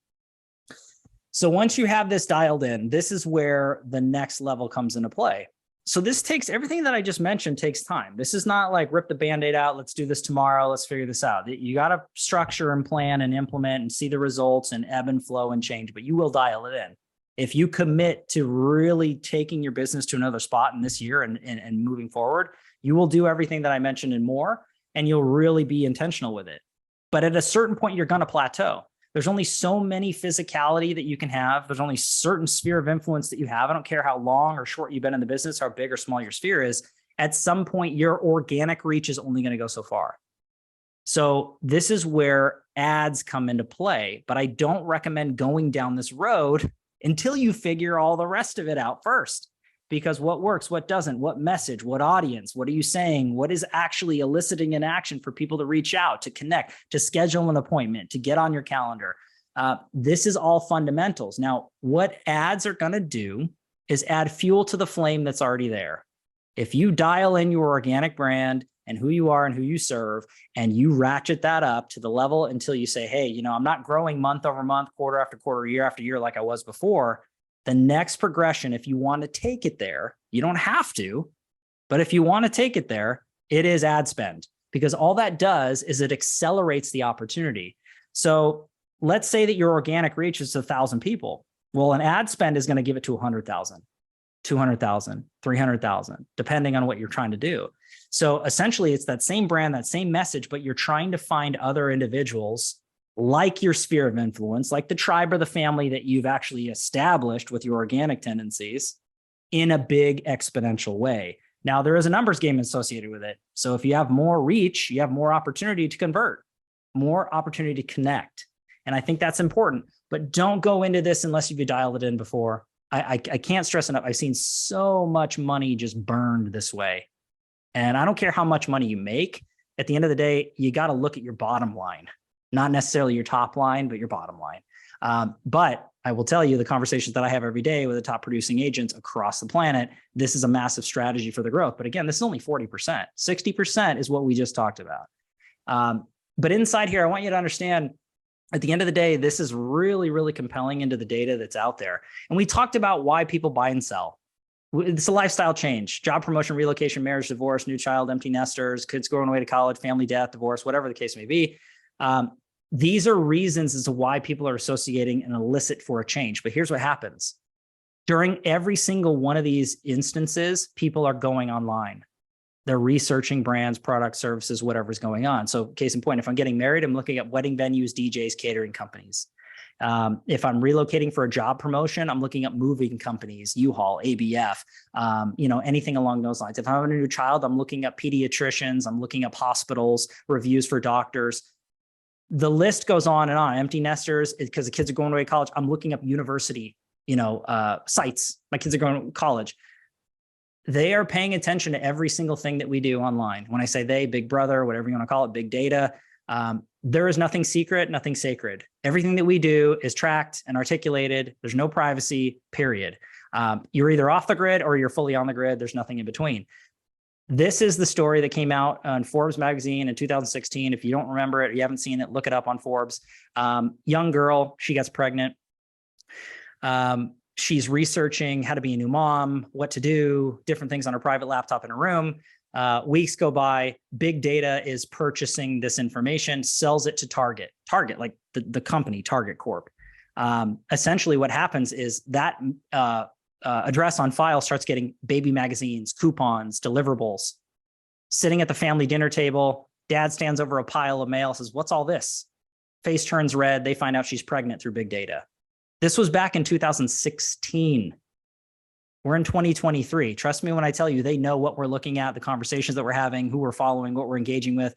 So once you have this dialed in, this is where the next level comes into play. So this takes everything that I just mentioned takes time. This is not like rip the Band-Aid out. Let's do this tomorrow. Let's figure this out. You got to structure and plan and implement and see the results and ebb and flow and change, but you will dial it in. If you commit to really taking your business to another spot in this year and moving forward, you will do everything that I mentioned and more, and you'll really be intentional with it. But at a certain point, you're going to plateau. There's only so many physicality that you can have. There's only certain sphere of influence that you have. I don't care how long or short you've been in the business, how big or small your sphere is. At some point, your organic reach is only going to go so far. So this is where ads come into play, but I don't recommend going down this road until you figure all the rest of it out first. Because what works, what doesn't, what message, what audience, what are you saying, what is actually eliciting an action for people to reach out, to connect, to schedule an appointment, to get on your calendar. This is all fundamentals. Now, what ads are going to do is add fuel to the flame that's already there. If you dial in your organic brand and who you are and who you serve, and you ratchet that up to the level until you say, hey, I'm not growing month over month, quarter after quarter, year after year like I was before. The next progression, if you want to take it there, you don't have to, but if you want to take it there, it is ad spend, because all that does is it accelerates the opportunity. So let's say that your organic reach is 1,000 people. Well, an ad spend is going to give it to 100,000, 200,000, 300,000, depending on what you're trying to do. So essentially it's that same brand, that same message, but you're trying to find other individuals like your sphere of influence, like the tribe or the family that you've actually established with your organic tendencies in a big exponential way. Now, there is a numbers game associated with it. So if you have more reach, you have more opportunity to convert, more opportunity to connect. And I think that's important, but don't go into this unless you've dialed it in before. I can't stress enough. I've seen so much money just burned this way. And I don't care how much money you make. At the end of the day, you got to look at your bottom line. Not necessarily your top line, but your bottom line. But I will tell you, the conversations that I have every day with the top producing agents across the planet, this is a massive strategy for the growth. But again, this is only 40%. 60% is what we just talked about. But inside here, I want you to understand, at the end of the day, this is really, really compelling into the data that's out there. And we talked about why people buy and sell. It's a lifestyle change: job promotion, relocation, marriage, divorce, new child, empty nesters, kids going away to college, family death, divorce, whatever the case may be. These are reasons as to why people are associating an illicit for a change. But here's what happens. During every single one of these instances, people are going online. They're researching brands, products, services, whatever's going on. So case in point, if I'm getting married, I'm looking at wedding venues, DJs, catering companies. If I'm relocating for a job promotion, I'm looking at moving companies, U-Haul, ABF, anything along those lines. If I have a new child, I'm looking at pediatricians, I'm looking at hospitals, reviews for doctors. The list goes on and on. Empty nesters, because the kids are going away to college. I'm looking up university, sites. My kids are going to college. They are paying attention to every single thing that we do online. When I say they, big brother, whatever you want to call it, big data, there is nothing secret, nothing sacred. Everything that we do is tracked and articulated. There's no privacy, period. You're either off the grid or you're fully on the grid. There's nothing in between. This is the story that came out on Forbes magazine in 2016. If you don't remember it, or you haven't seen it, look it up on Forbes. Young girl, she gets pregnant. She's researching how to be a new mom, what to do, different things on her private laptop in her room. Weeks go by, big data is purchasing this information, sells it to Target, like the company, Target Corp. Essentially what happens is that address on file starts getting baby magazines, coupons, deliverables. Sitting at the family dinner table, dad stands over a pile of mail, says, "What's all this?" Face turns red. They find out she's pregnant through big data. This was back in 2016. We're in 2023. Trust me when I tell you, they know what we're looking at, the conversations that we're having, who we're following, what we're engaging with.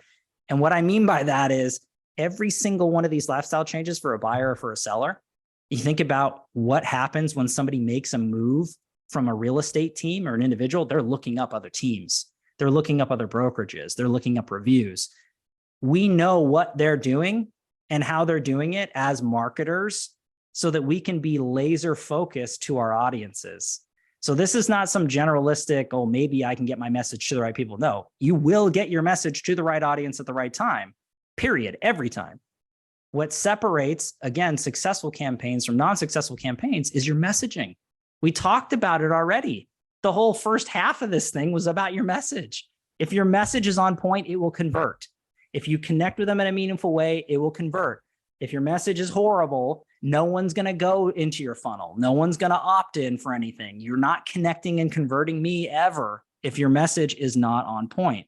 And what I mean by that is every single one of these lifestyle changes for a buyer or for a seller, you think about what happens when somebody makes a move from a real estate team or an individual, they're looking up other teams. They're looking up other brokerages. They're looking up reviews. We know what they're doing and how they're doing it as marketers so that we can be laser focused to our audiences. So this is not some generalistic, oh, maybe I can get my message to the right people. No, you will get your message to the right audience at the right time, period, every time. What separates, again, successful campaigns from non-successful campaigns is your messaging. We talked about it already. The whole first half of this thing was about your message. If your message is on point, it will convert. If you connect with them in a meaningful way, it will convert. If your message is horrible, no one's going to go into your funnel. No one's going to opt in for anything. You're not connecting and converting me ever if your message is not on point.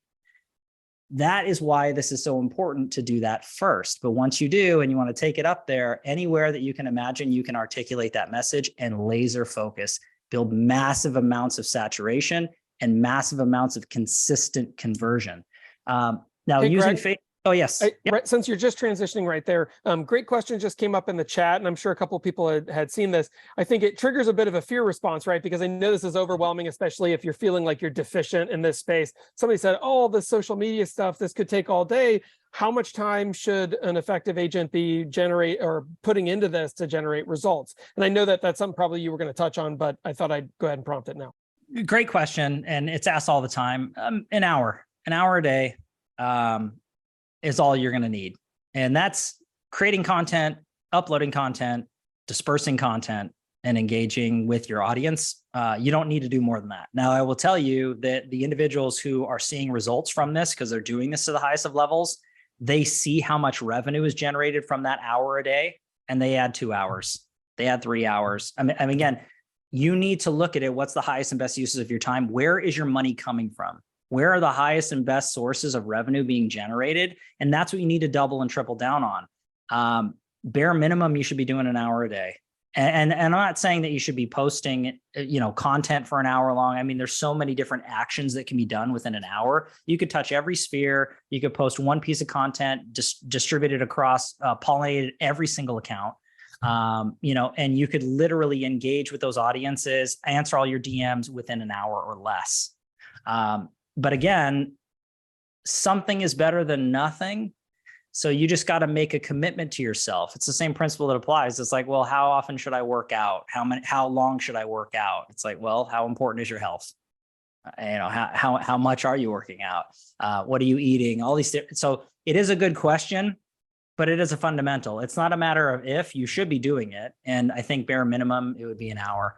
That is why this is so important to do that first. But once you do, and you want to take it up there, anywhere that you can imagine, you can articulate that message and laser focus, build massive amounts of saturation and massive amounts of consistent conversion. Now, hey, using Greg, Facebook. Oh, yes. Right, since you're just transitioning right there, great question just came up in the chat, and I'm sure a couple of people had seen this. I think it triggers a bit of a fear response, right? Because I know this is overwhelming, especially if you're feeling like you're deficient in this space. Somebody said, oh, the social media stuff, this could take all day. How much time should an effective agent be putting into this to generate results? And I know that that's something probably you were going to touch on, but I thought I'd go ahead and prompt it now. Great question. And it's asked all the time. An hour a day. Is all you're going to need. And that's creating content, uploading content, dispersing content, and engaging with your audience. You don't need to do more than that. Now, I will tell you that the individuals who are seeing results from this, because they're doing this to the highest of levels, they see how much revenue is generated from that hour a day, and they add 2 hours. They add 3 hours. I mean, again, you need to look at it. What's the highest and best uses of your time? Where is your money coming from? Where are the highest and best sources of revenue being generated? And that's what you need to double and triple down on. Bare minimum, you should be doing an hour a day. And I'm not saying that you should be posting, content for an hour long. I mean, there's so many different actions that can be done within an hour. You could touch every sphere. You could post one piece of content, distribute it across, pollinate every single account. And you could literally engage with those audiences, answer all your DMs within an hour or less. But again, something is better than nothing. So you just got to make a commitment to yourself. It's the same principle that applies. It's like, well, how often should I work out? How long should I work out? It's like, well, how important is your health? How much are you working out? What are you eating? All these. So it is a good question, but it is a fundamental. It's not a matter of if. You should be doing it. And I think bare minimum, it would be an hour.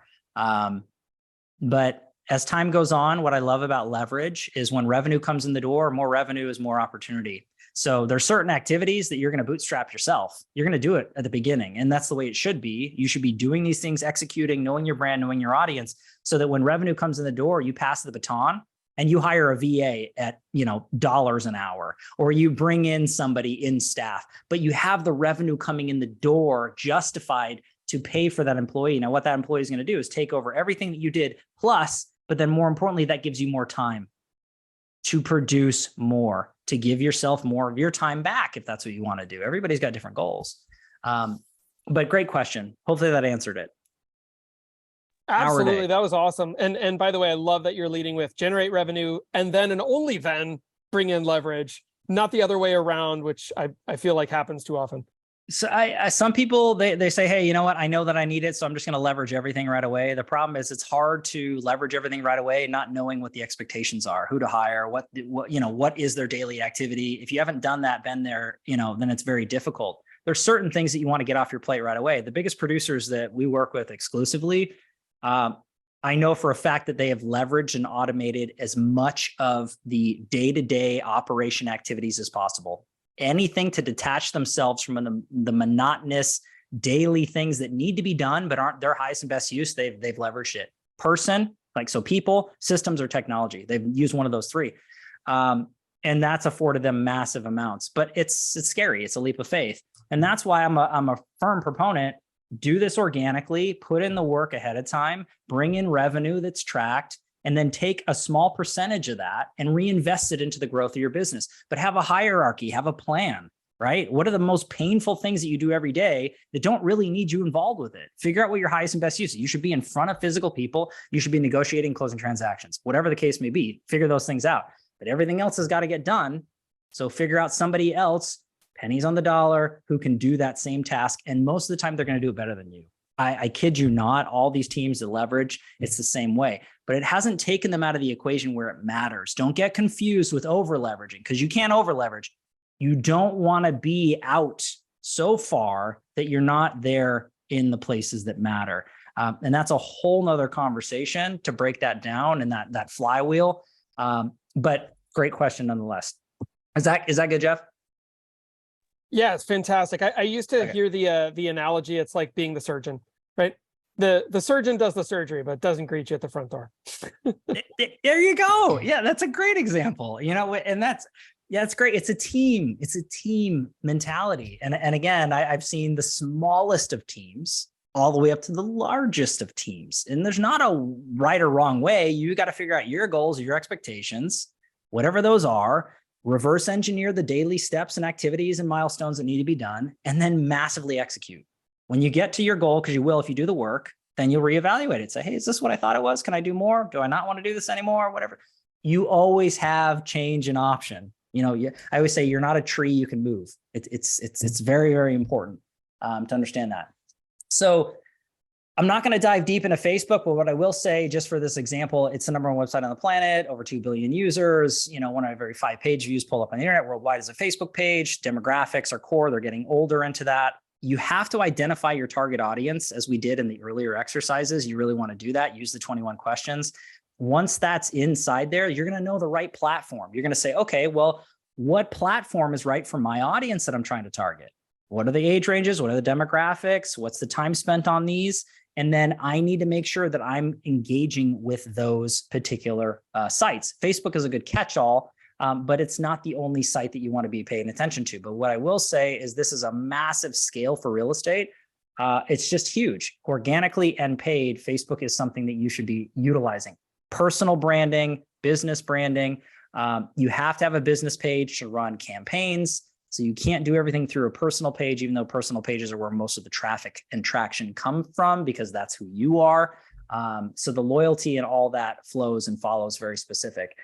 But as time goes on, what I love about leverage is when revenue comes in the door, more revenue is more opportunity. So there's certain activities that you're going to bootstrap yourself. You're going to do it at the beginning. And that's the way it should be. You should be doing these things, executing, knowing your brand, knowing your audience, so that when revenue comes in the door, you pass the baton and you hire a VA at, dollars an hour, or you bring in somebody in staff, but you have the revenue coming in the door justified to pay for that employee. Now, what that employee is going to do is take over everything that you did plus. But then more importantly, that gives you more time. to produce more, to give yourself more of your time back if that's what you want to do. Everybody's got different goals. But great question. Hopefully that answered it. Absolutely. That was awesome. And by the way, I love that you're leading with generate revenue and then and only then bring in leverage, not the other way around, which I feel like happens too often. So some people, they say, hey, you know what? I know that I need it, so I'm just going to leverage everything right away. The problem is it's hard to leverage everything right away, not knowing what the expectations are, who to hire, what is their daily activity. If you haven't done that, been there, then it's very difficult. There's certain things that you want to get off your plate right away. The biggest producers that we work with exclusively, I know for a fact that they have leveraged and automated as much of the day-to-day operation activities as possible. Anything to detach themselves from the monotonous daily things that need to be done, but aren't their highest and best use, they've leveraged it. People, systems, or technology. They've used one of those three. And that's afforded them massive amounts, but it's scary. It's a leap of faith. And that's why I'm a firm proponent. Do this organically, put in the work ahead of time, bring in revenue that's tracked, and then take a small percentage of that and reinvest it into the growth of your business. But have a hierarchy, have a plan, right? What are the most painful things that you do every day that don't really need you involved with it? Figure out what your highest and best use is. You should be in front of physical people. You should be negotiating, closing transactions, whatever the case may be. Figure those things out. But everything else has got to get done. So figure out somebody else, pennies on the dollar, who can do that same task. And most of the time, they're going to do it better than you. I kid you not, all these teams that leverage, it's the same way, but it hasn't taken them out of the equation where it matters. Don't get confused with over leveraging, because you can't over leverage. You don't want to be out so far that you're not there in the places that matter. And that's a whole nother conversation to break that down and that flywheel. But great question nonetheless. Is that good, Jeff? Yeah, it's fantastic. I used to hear the analogy. It's like being the surgeon, right? The surgeon does the surgery, but doesn't greet you at the front door. There you go. Yeah, that's a great example. And it's great. It's a team. It's a team mentality. And again, I've seen the smallest of teams all the way up to the largest of teams. And there's not a right or wrong way. You got to figure out your goals, your expectations, whatever those are. Reverse engineer the daily steps and activities and milestones that need to be done, and then massively execute. When you get to your goal, because you will if you do the work, then you'll reevaluate it. Say, hey, is this what I thought it was? Can I do more? Do I not want to do this anymore? Whatever. You always have change and option. I always say you're not a tree you can move. It's very, very important to understand that. So I'm not going to dive deep into Facebook, but what I will say, just for this example, it's the #1 website on the planet, over 2 billion users, one of every 5 page views pull up on the internet worldwide is a Facebook page. Demographics are core. They're getting older into that. You have to identify your target audience, as we did in the earlier exercises. You really want to do that. Use the 21 questions. Once that's inside there, you're going to know the right platform. You're going to say, okay, well, what platform is right for my audience that I'm trying to target? What are the age ranges? What are the demographics? What's the time spent on these? And then I need to make sure that I'm engaging with those particular sites. Facebook is a good catch-all, but it's not the only site that you want to be paying attention to. But what I will say is this is a massive scale for real estate. It's just huge. Organically and paid, Facebook is something that you should be utilizing. Personal branding, business branding. You have to have a business page to run campaigns. So you can't do everything through a personal page, even though personal pages are where most of the traffic and traction come from, because that's who you are. So the loyalty and all that flows and follows very specific.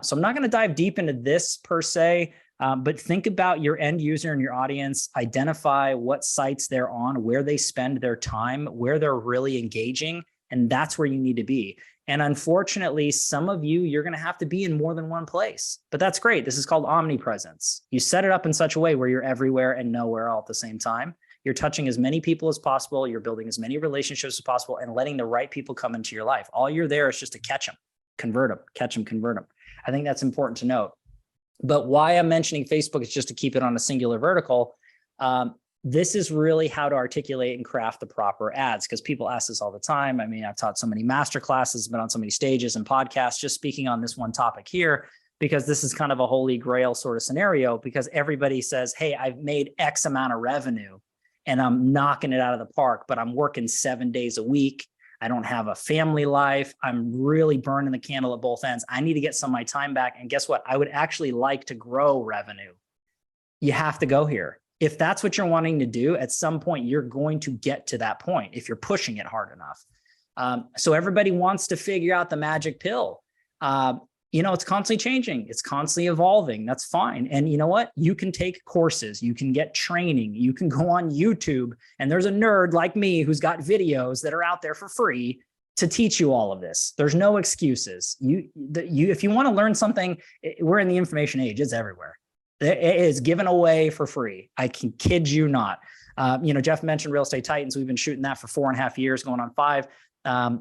So I'm not going to dive deep into this per se, but think about your end user and your audience. Identify what sites they're on, where they spend their time, where they're really engaging, and that's where you need to be. And unfortunately, some of you're going to have to be in more than one place, but that's great. This is called omnipresence. You set it up in such a way where you're everywhere and nowhere all at the same time. You're touching as many people as possible. You're building as many relationships as possible and letting the right people come into your life. All you're there is just to catch them, convert them, catch them, convert them. I think that's important to note. But why I'm mentioning Facebook is just to keep it on a singular vertical. This is really how to articulate and craft the proper ads, because people ask this all the time. I mean, I've taught so many master classes, been on so many stages and podcasts, just speaking on this one topic here, because this is kind of a holy grail sort of scenario, because everybody says, hey, I've made X amount of revenue and I'm knocking it out of the park, but I'm working 7 days a week. I don't have a family life. I'm really burning the candle at both ends. I need to get some of my time back. And guess what? I would actually like to grow revenue. You have to go here. If that's what you're wanting to do, at some point, you're going to get to that point if you're pushing it hard enough. So everybody wants to figure out the magic pill. It's constantly changing. It's constantly evolving. That's fine. And you know what? You can take courses. You can get training. You can go on YouTube. And there's a nerd like me who's got videos that are out there for free to teach you all of this. There's no excuses. If you want to learn something, we're in the information age. It's everywhere. It is given away for free. I can kid you not. Jeff mentioned Real Estate Titans. We've been shooting that for 4.5 years, going on 5.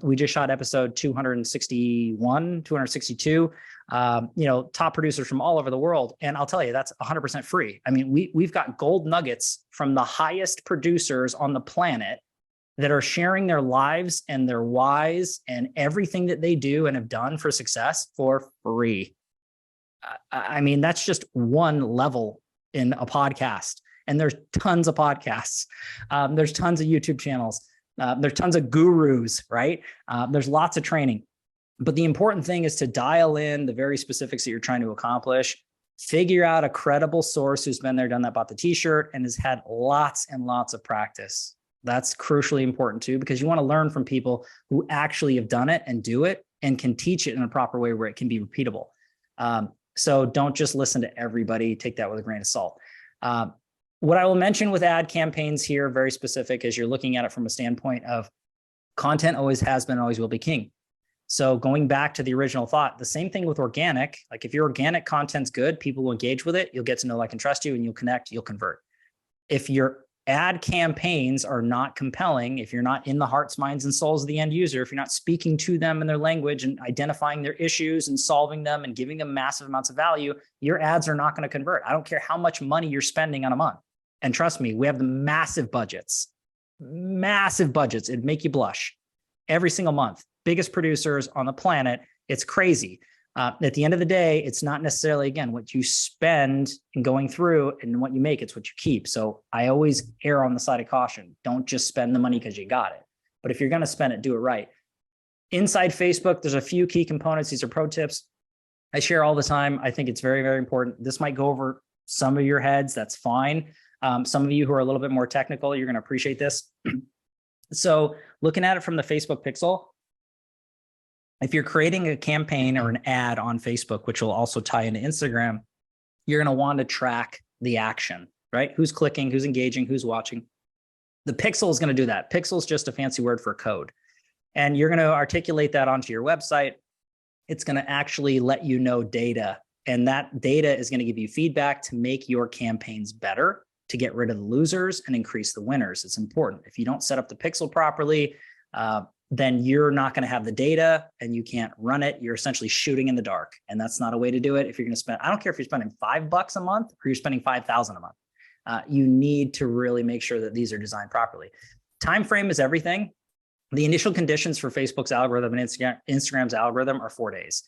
We just shot episode 261, 262, top producers from all over the world. And I'll tell you, that's 100% free. I mean, we've got gold nuggets from the highest producers on the planet that are sharing their lives and their whys and everything that they do and have done for success for free. I mean, that's just one level in a podcast. And there's tons of podcasts. There's tons of YouTube channels. There's tons of gurus, right? There's lots of training. But the important thing is to dial in the very specifics that you're trying to accomplish. Figure out a credible source who's been there, done that, bought the t-shirt, and has had lots and lots of practice. That's crucially important too, because you want to learn from people who actually have done it and do it and can teach it in a proper way where it can be repeatable. So don't just listen to everybody. Take that with a grain of salt. What I will mention with ad campaigns here, very specific, is you're looking at it from a standpoint of content always has been and always will be king. So going back to the original thought, the same thing with organic. Like if your organic content's good, people will engage with it. You'll get to know, like, and trust you, and you'll connect, you'll convert. If your ad campaigns are not compelling, if you're not in the hearts, minds, and souls of the end user, if you're not speaking to them in their language and identifying their issues and solving them and giving them massive amounts of value, your ads are not going to convert. I don't care how much money you're spending on a month. And trust me, we have the massive budgets. It'd make you blush every single month. Biggest producers on the planet. It's crazy. At the end of the day, it's not necessarily, again, what you spend and going through and what you make, it's what you keep. So I always err on the side of caution. Don't just spend the money because you got it. But if you're going to spend it, do it right. Inside Facebook, there's a few key components. These are pro tips I share all the time. I think it's very, very important. This might go over some of your heads. That's fine. Some of you who are a little bit more technical, you're going to appreciate this. So looking at it from the Facebook pixel, if you're creating a campaign or an ad on Facebook, which will also tie into Instagram, you're going to want to track the action, right? Who's clicking, who's engaging, who's watching. The pixel is going to do that. Pixel is just a fancy word for code. And you're going to articulate that onto your website. It's going to actually let you know data. And that data is going to give you feedback to make your campaigns better, to get rid of the losers and increase the winners. It's important. If you don't set up the pixel properly, then you're not going to have the data and you can't run it. You're essentially shooting in the dark. And that's not a way to do it. If you're going to spend, I don't care if you're spending $5 a month or you're spending $5,000 a month. You need to really make sure that these are designed properly. Time frame is everything. The initial conditions for Facebook's algorithm and Instagram's algorithm are 4 days.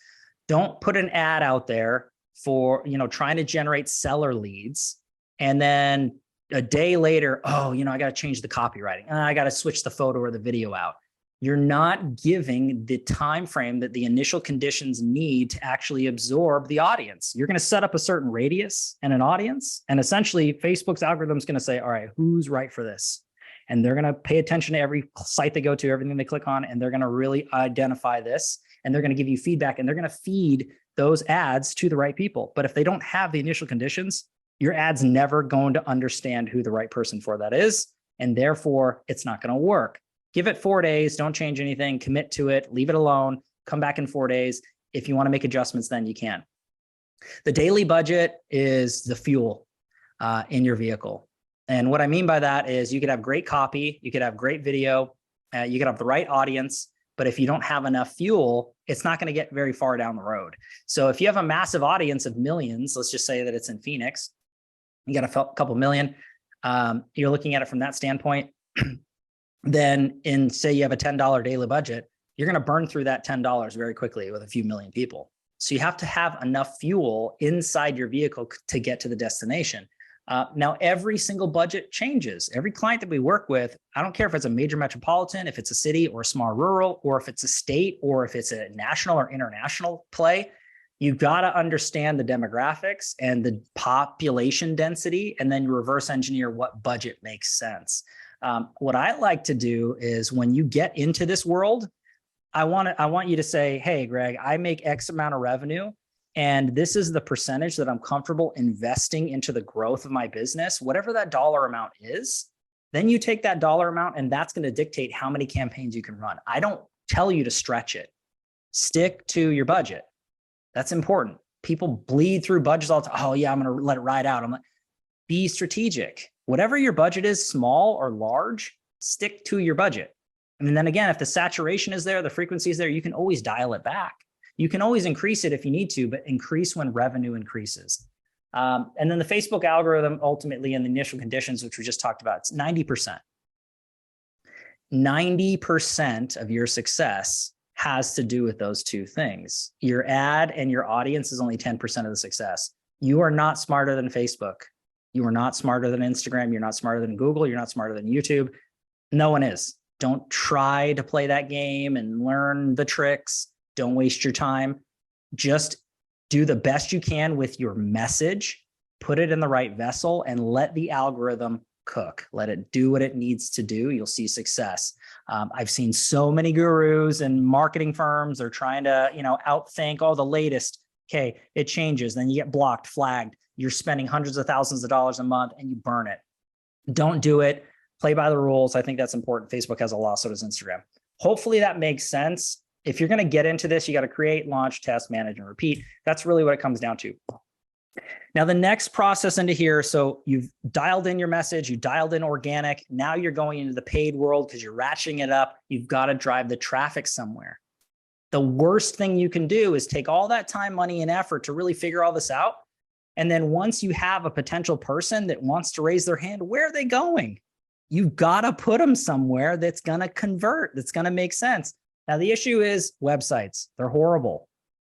Don't put an ad out there for, trying to generate seller leads. And then a day later, I got to change the copywriting. I got to switch the photo or the video out. You're not giving the time frame that the initial conditions need to actually absorb the audience. You're going to set up a certain radius and an audience, and essentially Facebook's algorithm is going to say, all right, who's right for this? And they're going to pay attention to every site they go to, everything they click on, and they're going to really identify this, and they're going to give you feedback, and they're going to feed those ads to the right people. But if they don't have the initial conditions, your ad's never going to understand who the right person for that is, and therefore it's not going to work. Give it 4 days, don't change anything, commit to it, leave it alone, come back in 4 days. If you want to make adjustments, then you can. The daily budget is the fuel in your vehicle. And what I mean by that is you could have great copy, you could have great video, you could have the right audience, but if you don't have enough fuel, it's not going to get very far down the road. So if you have a massive audience of millions, let's just say that it's in Phoenix, you got a couple million, you're looking at it from that standpoint. Then say you have a $10 daily budget, you're going to burn through that $10 very quickly with a few million people. So you have to have enough fuel inside your vehicle to get to the destination. Now, every single budget changes. Every client that we work with, I don't care if it's a major metropolitan, if it's a city or a small rural, or if it's a state, or if it's a national or international play, you've got to understand the demographics and the population density, and then you reverse engineer what budget makes sense. What I like to do is when you get into this world, I want you to say, hey, Greg, I make X amount of revenue, and this is the percentage that I'm comfortable investing into the growth of my business, whatever that dollar amount is. Then you take that dollar amount, and that's going to dictate how many campaigns you can run. I don't tell you to stretch it. Stick to your budget. That's important. People bleed through budgets all the time. Oh yeah, I'm going to let it ride out. I'm like, be strategic. Whatever your budget is, small or large, stick to your budget. And then again, if the saturation is there, the frequency is there, you can always dial it back. You can always increase it if you need to, but increase when revenue increases. And then the Facebook algorithm, ultimately in the initial conditions, which we just talked about, it's 90%. 90% of your success has to do with those two things. Your ad and your audience is only 10% of the success. You are not smarter than Facebook. You are not smarter than Instagram. You're not smarter than Google. You're not smarter than YouTube. No one is. Don't try to play that game and learn the tricks. Don't waste your time. Just do the best you can with your message, put it in the right vessel, and let the algorithm cook. Let it do what it needs to do. You'll see success. I've seen so many gurus and marketing firms. They're trying to, outthink all the latest. Okay, it changes. Then you get blocked, flagged. You're spending hundreds of thousands of dollars a month and you burn it. Don't do it. Play by the rules. I think that's important. Facebook has a law, so does Instagram. Hopefully that makes sense. If you're going to get into this, you got to create, launch, test, manage, and repeat. That's really what it comes down to. Now, the next process into here, so you've dialed in your message, you dialed in organic. Now you're going into the paid world because you're ratcheting it up. You've got to drive the traffic somewhere. The worst thing you can do is take all that time, money, and effort to really figure all this out. And then once you have a potential person that wants to raise their hand, where are they going? You've got to put them somewhere that's going to convert, that's going to make sense. Now, the issue is websites. They're horrible.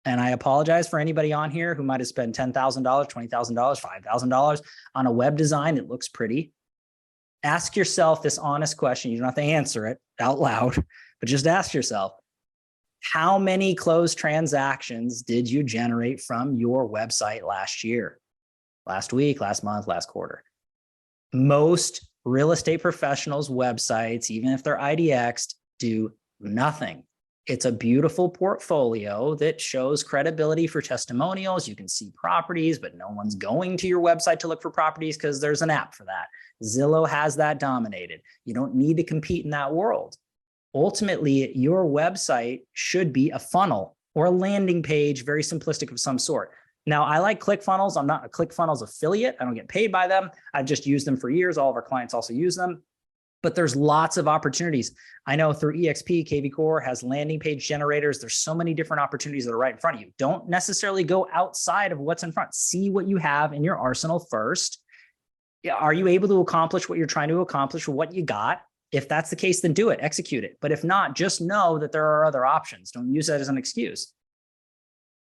And I apologize for anybody on here who might have spent $10,000, $20,000, $5,000 on a web design that looks pretty. Ask yourself this honest question. You don't have to answer it out loud, but just ask yourself, how many closed transactions did you generate from your website last year, last week, last month, last quarter? Most real estate professionals' websites, even if they're IDX'd, do nothing. It's a beautiful portfolio that shows credibility for testimonials. You can see properties, but no one's going to your website to look for properties because there's an app for that. Zillow has that dominated. You don't need to compete in that world. Ultimately, your website should be a funnel or a landing page, very simplistic of some sort. Now, I like ClickFunnels. I'm not a ClickFunnels affiliate. I don't get paid by them. I've just used them for years. All of our clients also use them. But there's lots of opportunities. I know through EXP, KV Core has landing page generators. There's so many different opportunities that are right in front of you. Don't necessarily go outside of what's in front. See what you have in your arsenal first. Are you able to accomplish what you're trying to accomplish with what you got? If that's the case, then do it, execute it. But if not, just know that there are other options. Don't use that as an excuse.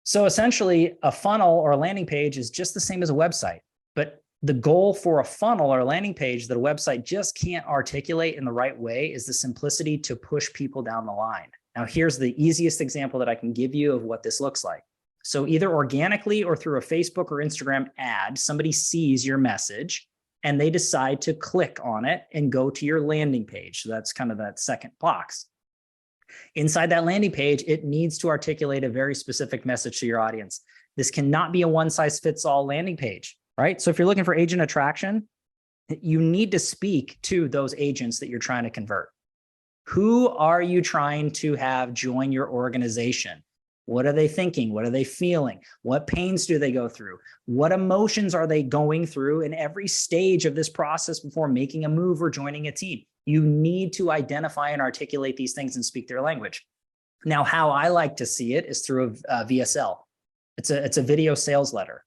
So essentially, a funnel or a landing page is just the same as a website. But the goal for a funnel or a landing page that a website just can't articulate in the right way is the simplicity to push people down the line. Now, here's the easiest example that I can give you of what this looks like. So either organically or through a Facebook or Instagram ad, somebody sees your message and they decide to click on it and go to your landing page. So that's kind of that second box. Inside that landing page, it needs to articulate a very specific message to your audience. This cannot be a one-size-fits-all landing page, right? So if you're looking for agent attraction, you need to speak to those agents that you're trying to convert. Who are you trying to have join your organization? What are they thinking? What are they feeling? What pains do they go through? What emotions are they going through in every stage of this process before making a move or joining a team? You need to identify and articulate these things and speak their language. Now, how I like to see it is through a VSL. It's a video sales letter.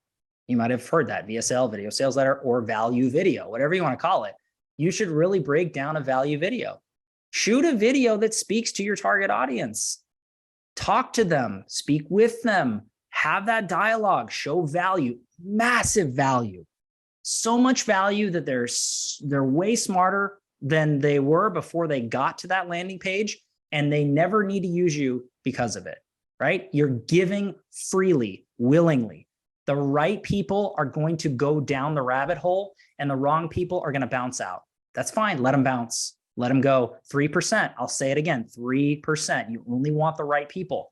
You might have heard that, VSL, video sales letter, or value video, whatever you want to call it. You should really break down a value video. Shoot a video that speaks to your target audience. Talk to them, speak with them, have that dialogue, show value, massive value. So much value that they're way smarter than they were before they got to that landing page, and they never need to use you because of it, right? You're giving freely, willingly. The right people are going to go down the rabbit hole, and the wrong people are going to bounce out. That's fine. Let them bounce. Let them go. 3%. I'll say it again, 3%. You only want the right people.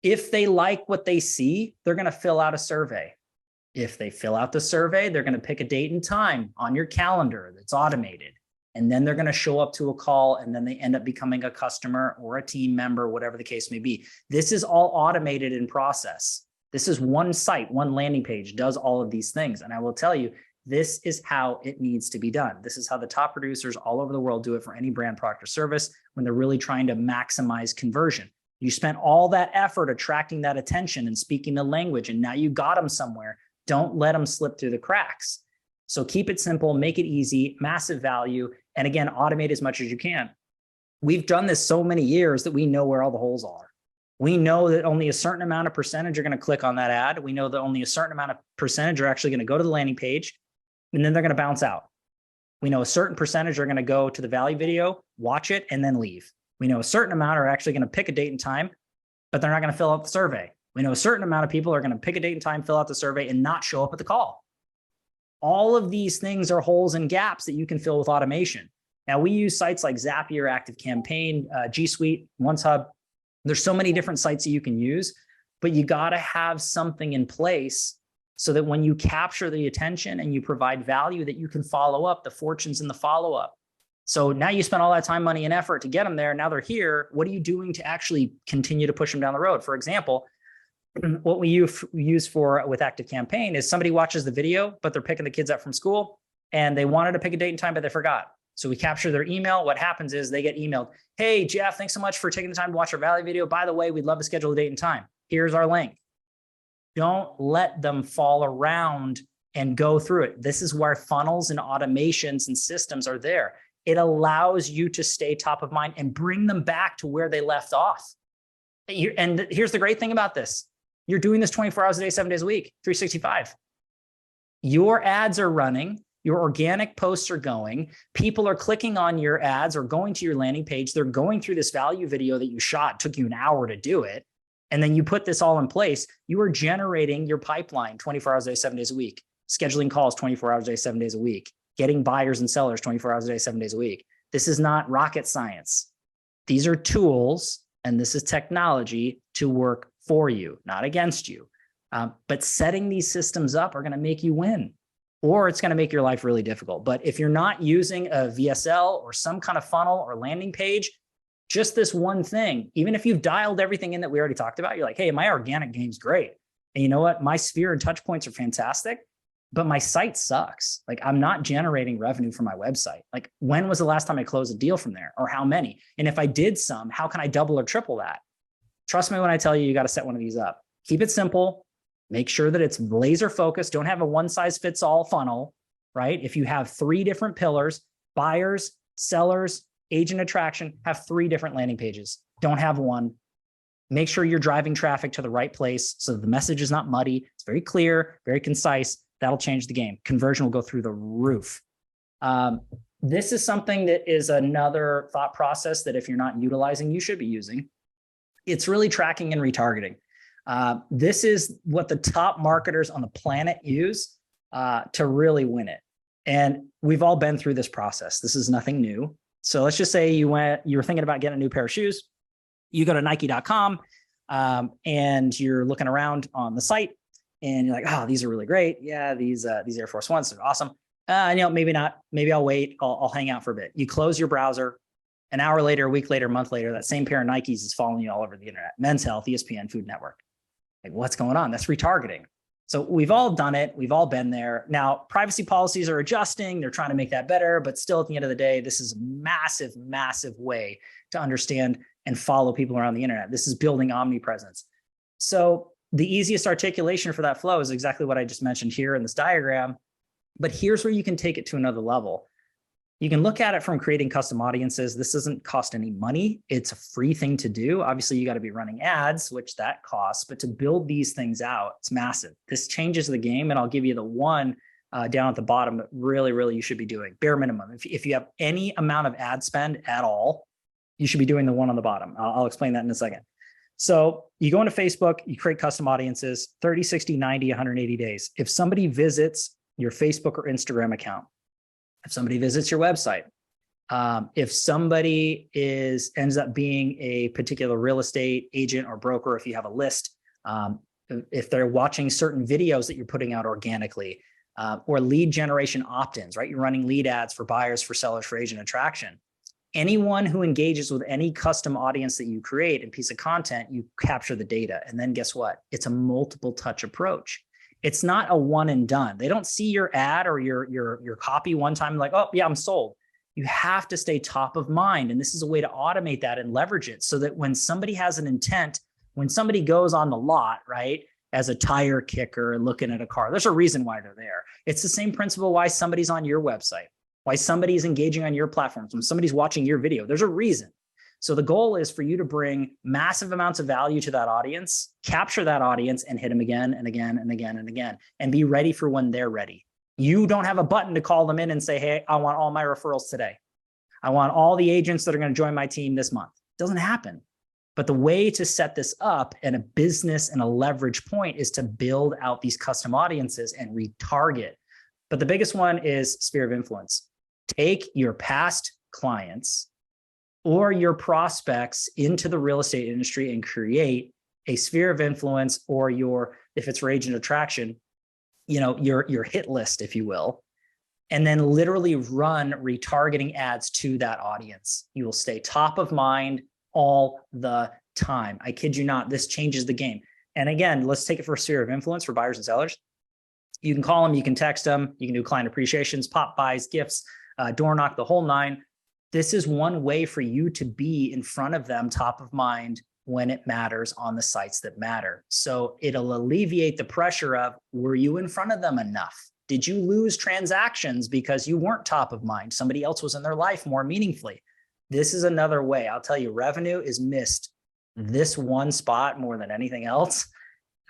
If they like what they see, they're going to fill out a survey. If they fill out the survey, they're going to pick a date and time on your calendar that's automated. And then they're going to show up to a call, and then they end up becoming a customer or a team member, whatever the case may be. This is all automated in process. This is one site, one landing page does all of these things. And I will tell you, this is how it needs to be done. This is how the top producers all over the world do it for any brand, product, or service when they're really trying to maximize conversion. You spent all that effort attracting that attention and speaking the language, and now you got them somewhere. Don't let them slip through the cracks. So keep it simple, make it easy, massive value, and again, automate as much as you can. We've done this so many years that we know where all the holes are. We know that only a certain amount of percentage are going to click on that ad. We know that only a certain amount of percentage are actually going to go to the landing page, and then they're going to bounce out. We know a certain percentage are going to go to the value video, watch it, and then leave. We know a certain amount are actually going to pick a date and time, but they're not going to fill out the survey. We know a certain amount of people are going to pick a date and time, fill out the survey, and not show up at the call. All of these things are holes and gaps that you can fill with automation. Now, we use sites like Zapier, ActiveCampaign, G Suite, OneHub. There's so many different sites that you can use, but you got to have something in place so that when you capture the attention and you provide value, that you can follow up, the fortunes in the follow-up. So now you spent all that time, money, and effort to get them there. Now they're here. What are you doing to actually continue to push them down the road? For example, what we use with ActiveCampaign is somebody watches the video, but they're picking the kids up from school and they wanted to pick a date and time, but they forgot. So we capture their email. What happens is they get emailed, hey, Jeff, thanks so much for taking the time to watch our value video. By the way, we'd love to schedule a date and time. Here's our link. Don't let them fall around and go through it. This is where funnels and automations and systems are there. It allows you to stay top of mind and bring them back to where they left off. And here's the great thing about this. You're doing this 24 hours a day, 7 days a week, 365. Your ads are running. Your organic posts are going. People are clicking on your ads or going to your landing page. They're going through this value video that you shot. It took you an hour to do it. And then you put this all in place. You are generating your pipeline 24 hours a day, 7 days a week, scheduling calls 24 hours a day, 7 days a week, getting buyers and sellers 24 hours a day, 7 days a week. This is not rocket science. These are tools, and this is technology to work for you, not against you. But setting these systems up are going to make you win, or it's going to make your life really difficult. But if you're not using a VSL or some kind of funnel or landing page, just this one thing, even if you've dialed everything in that we already talked about, you're like, hey, my organic game's great. And you know what? My sphere and touch points are fantastic, but my site sucks. Like, I'm not generating revenue from my website. Like, when was the last time I closed a deal from there, or how many? And if I did some, how can I double or triple that? Trust me when I tell you, you got to set one of these up. Keep it simple. Make sure that it's laser focused. Don't have a one size fits all funnel, right? If you have 3 different pillars, buyers, sellers, agent attraction, have 3 different landing pages. Don't have one. Make sure you're driving traffic to the right place so the message is not muddy. It's very clear, very concise. That'll change the game. Conversion will go through the roof. This is something that is another thought process that if you're not utilizing, you should be using. It's really tracking and retargeting. This is what the top marketers on the planet use to really win it. And we've all been through this process. This is nothing new. So let's just say you were thinking about getting a new pair of shoes. You go to Nike.com and you're looking around on the site and you're like, oh, these are really great. Yeah, these Air Force Ones are awesome. Maybe not. Maybe I'll wait. I'll hang out for a bit. You close your browser. An hour later, a week later, a month later, that same pair of Nikes is following you all over the internet. Men's Health, ESPN, Food Network. Like, what's going on? That's retargeting. So we've all done it. We've all been there. Now, privacy policies are adjusting. They're trying to make that better. But still, at the end of the day, this is a massive, massive way to understand and follow people around the internet. This is building omnipresence. So the easiest articulation for that flow is exactly what I just mentioned here in this diagram. But here's where you can take it to another level. You can look at it from creating custom audiences. This doesn't cost any money. It's a free thing to do. Obviously, you got to be running ads, which that costs, but to build these things out, it's massive. This changes the game. And I'll give you the one down at the bottom that really you should be doing. Bare minimum. If you have any amount of ad spend at all, you should be doing the one on the bottom. I'll explain that in a second. So you go into Facebook, you create custom audiences, 30, 60, 90, 180 days. If somebody visits your Facebook or Instagram account, if somebody visits your website, if somebody ends up being a particular real estate agent or broker, if you have a list, if they're watching certain videos that you're putting out organically, or lead generation opt-ins, right? You're running lead ads for buyers, for sellers, for agent attraction. Anyone who engages with any custom audience that you create and piece of content, you capture the data. And then guess what? It's a multiple touch approach. It's not a one and done. They don't see your ad or your copy one time like, oh yeah, I'm sold. You have to stay top of mind. And this is a way to automate that and leverage it so that when somebody has an intent, when somebody goes on the lot, right, as a tire kicker looking at a car, there's a reason why they're there. It's the same principle why somebody's on your website, why somebody is engaging on your platforms, when somebody's watching your video, there's a reason. So the goal is for you to bring massive amounts of value to that audience, capture that audience and hit them again and again and again and again, and be ready for when they're ready. You don't have a button to call them in and say, hey, I want all my referrals today. I want all the agents that are going to join my team this month. It doesn't happen. But the way to set this up and a business and a leverage point is to build out these custom audiences and retarget. But the biggest one is sphere of influence. Take your past clients or your prospects into the real estate industry and create a sphere of influence, or if it's for agent attraction, your hit list, if you will, and then literally run retargeting ads to that audience. You will stay top of mind all the time. I kid you not, this changes the game. And again, let's take it for a sphere of influence for buyers and sellers. You can call them, you can text them, you can do client appreciations, pop buys, gifts, door knock, the whole nine. This is one way for you to be in front of them, top of mind when it matters on the sites that matter. So it'll alleviate the pressure of, were you in front of them enough? Did you lose transactions because you weren't top of mind? Somebody else was in their life more meaningfully. This is another way. I'll tell you, revenue is missed this one spot more than anything else.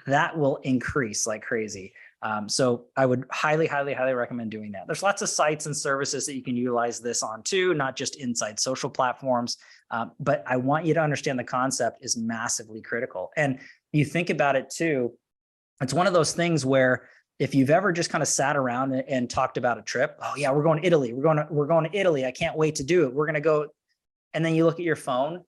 That will increase like crazy. So I would highly recommend doing that. There's lots of sites and services that you can utilize this on too, not just inside social platforms. But I want you to understand the concept is massively critical. And you think about it too, it's one of those things where if you've ever just kind of sat around and talked about a trip, oh yeah, we're going to Italy. We're going to Italy. I can't wait to do it. We're going to go. And then you look at your phone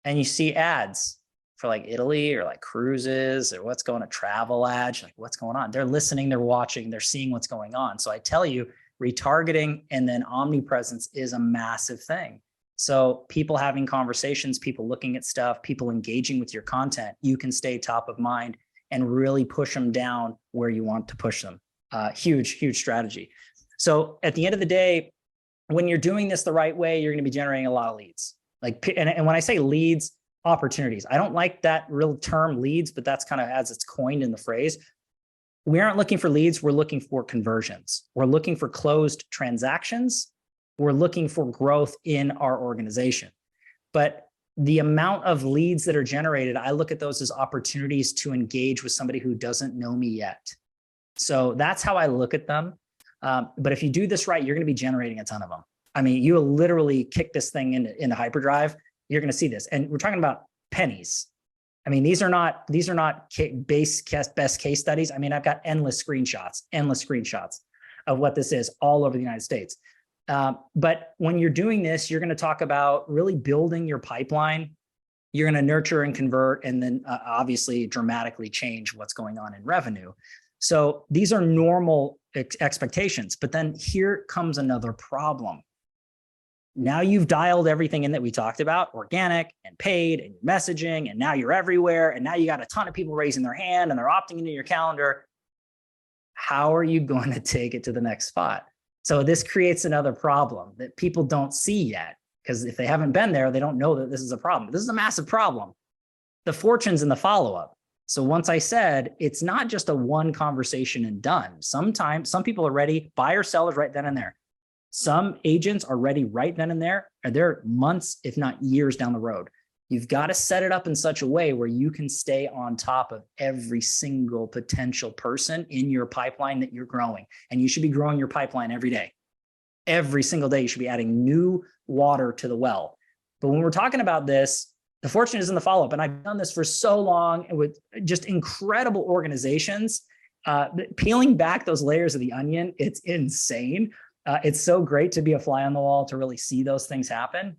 and you see ads for like Italy or like cruises or what's going to travel ads, like what's going on. They're listening, they're watching, they're seeing what's going on. So I tell you, retargeting and then omnipresence is a massive thing. So people having conversations, people looking at stuff, people engaging with your content, you can stay top of mind and really push them down where you want to push them. Huge strategy. So at the end of the day, when you're doing this the right way, you're going to be generating a lot of leads. And when I say leads, opportunities. I don't like that real term leads, but that's kind of as it's coined in the phrase. We aren't looking for leads. We're looking for conversions. We're looking for closed transactions. We're looking for growth in our organization. But the amount of leads that are generated, I look at those as opportunities to engage with somebody who doesn't know me yet. So that's how I look at them. But if you do this right, you're going to be generating a ton of them. I mean, you will literally kick this thing into hyperdrive. You're going to see this. And we're talking about pennies. I mean, these are not best case studies. I mean, I've got endless screenshots of what this is all over the United States. But when you're doing this, you're going to talk about really building your pipeline. You're going to nurture and convert, and then obviously dramatically change what's going on in revenue. So these are normal expectations. But then here comes another problem. Now you've dialed everything in that we talked about, organic and paid and messaging, and now you're everywhere. And now you got a ton of people raising their hand and they're opting into your calendar. How are you going to take it to the next spot? So this creates another problem that people don't see yet, because if they haven't been there, they don't know that this is a problem. This is a massive problem. The fortune's in the follow-up. So once I said, it's not just a one conversation and done. Sometimes some people are ready, buyers, sellers right then and there. Some agents are ready right then and there, and they're months, if not years down the road. You've got to set it up in such a way where you can stay on top of every single potential person in your pipeline that you're growing. And you should be growing your pipeline every day. Every single day, you should be adding new water to the well. But when we're talking about this, the fortune is in the follow-up. And I've done this for so long with just incredible organizations. Peeling back those layers of the onion, it's insane. It's so great to be a fly on the wall to really see those things happen.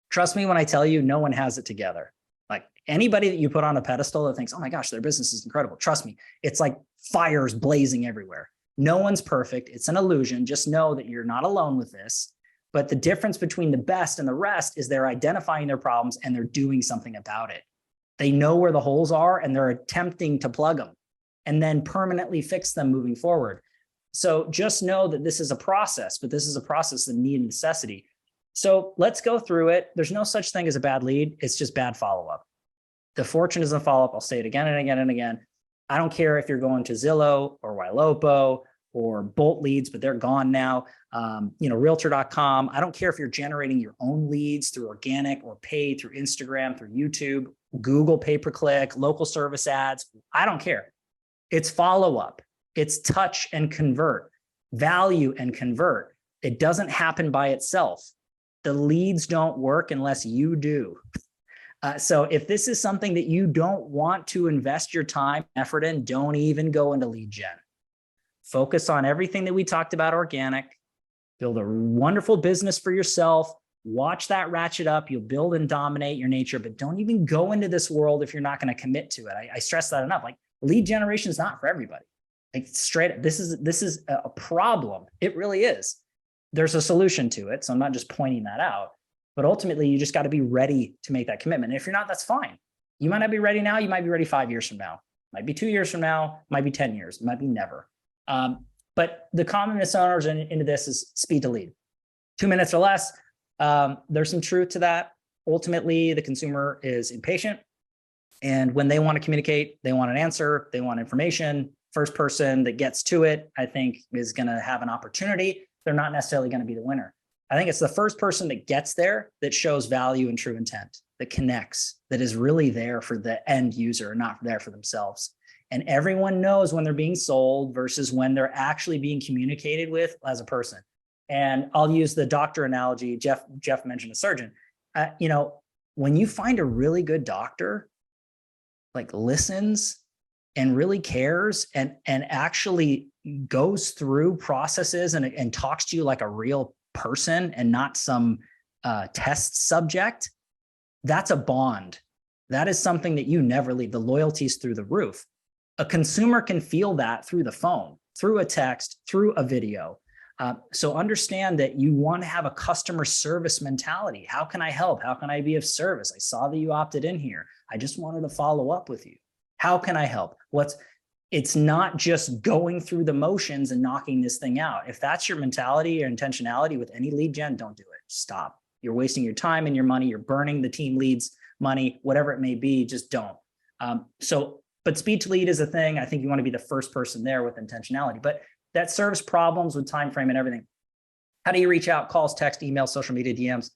Trust me when I tell you, no one has it together. Like anybody that you put on a pedestal that thinks, oh my gosh, their business is incredible. Trust me, it's like fires blazing everywhere. No one's perfect. It's an illusion. Just know that you're not alone with this. But the difference between the best and the rest is they're identifying their problems and they're doing something about it. They know where the holes are and they're attempting to plug them and then permanently fix them moving forward. So just know that this is a process, but this is a process that needs necessity. So let's go through it. There's no such thing as a bad lead. It's just bad follow-up. The fortune is in follow-up. I'll say it again and again and again. I don't care if you're going to Zillow or Ylopo or Bolt leads, but they're gone now. Realtor.com. I don't care if you're generating your own leads through organic or paid through Instagram, through YouTube, Google pay-per-click, local service ads. I don't care. It's follow-up. It's touch and convert, value and convert. It doesn't happen by itself. The leads don't work unless you do. So if this is something that you don't want to invest your time, effort in, don't even go into lead gen. Focus on everything that we talked about, organic. Build a wonderful business for yourself. Watch that ratchet up. You'll build and dominate your nature, but don't even go into this world if you're not going to commit to it. I stress that enough. Like lead generation is not for everybody. Like straight up, this is a problem. It really is. There's a solution to it. So I'm not just pointing that out, but ultimately you just got to be ready to make that commitment. And if you're not, that's fine. You might not be ready now. You might be ready 5 years from now, might be 2 years from now, might be 10 years, might be never. But the common misnomers into this is speed to lead, 2 minutes or less. There's some truth to that. Ultimately, the consumer is impatient. And when they want to communicate, they want an answer, they want information. First person that gets to it, I think, is going to have an opportunity. They're not necessarily going to be the winner. I think it's the first person that gets there that shows value and true intent, that connects, that is really there for the end user, not there for themselves. And everyone knows when they're being sold versus when they're actually being communicated with as a person. And I'll use the doctor analogy. Jeff mentioned a surgeon. When you find a really good doctor, like listens and really cares and actually goes through processes and talks to you like a real person and not some test subject, that's a bond. That is something that you never leave. The loyalty's through the roof. A consumer can feel that through the phone, through a text, through a video. So understand that you want to have a customer service mentality. How can I help? How can I be of service? I saw that you opted in here. I just wanted to follow up with you. How can I help? It's not just going through the motions and knocking this thing out. If that's your mentality or intentionality with any lead gen, don't do it. Stop. You're wasting your time and your money. You're burning the team leads money, whatever it may be, just don't. But speed to lead is a thing. I think you want to be the first person there with intentionality, but that serves problems with time frame and everything. How do you reach out? Calls, text, email, social media, DMs.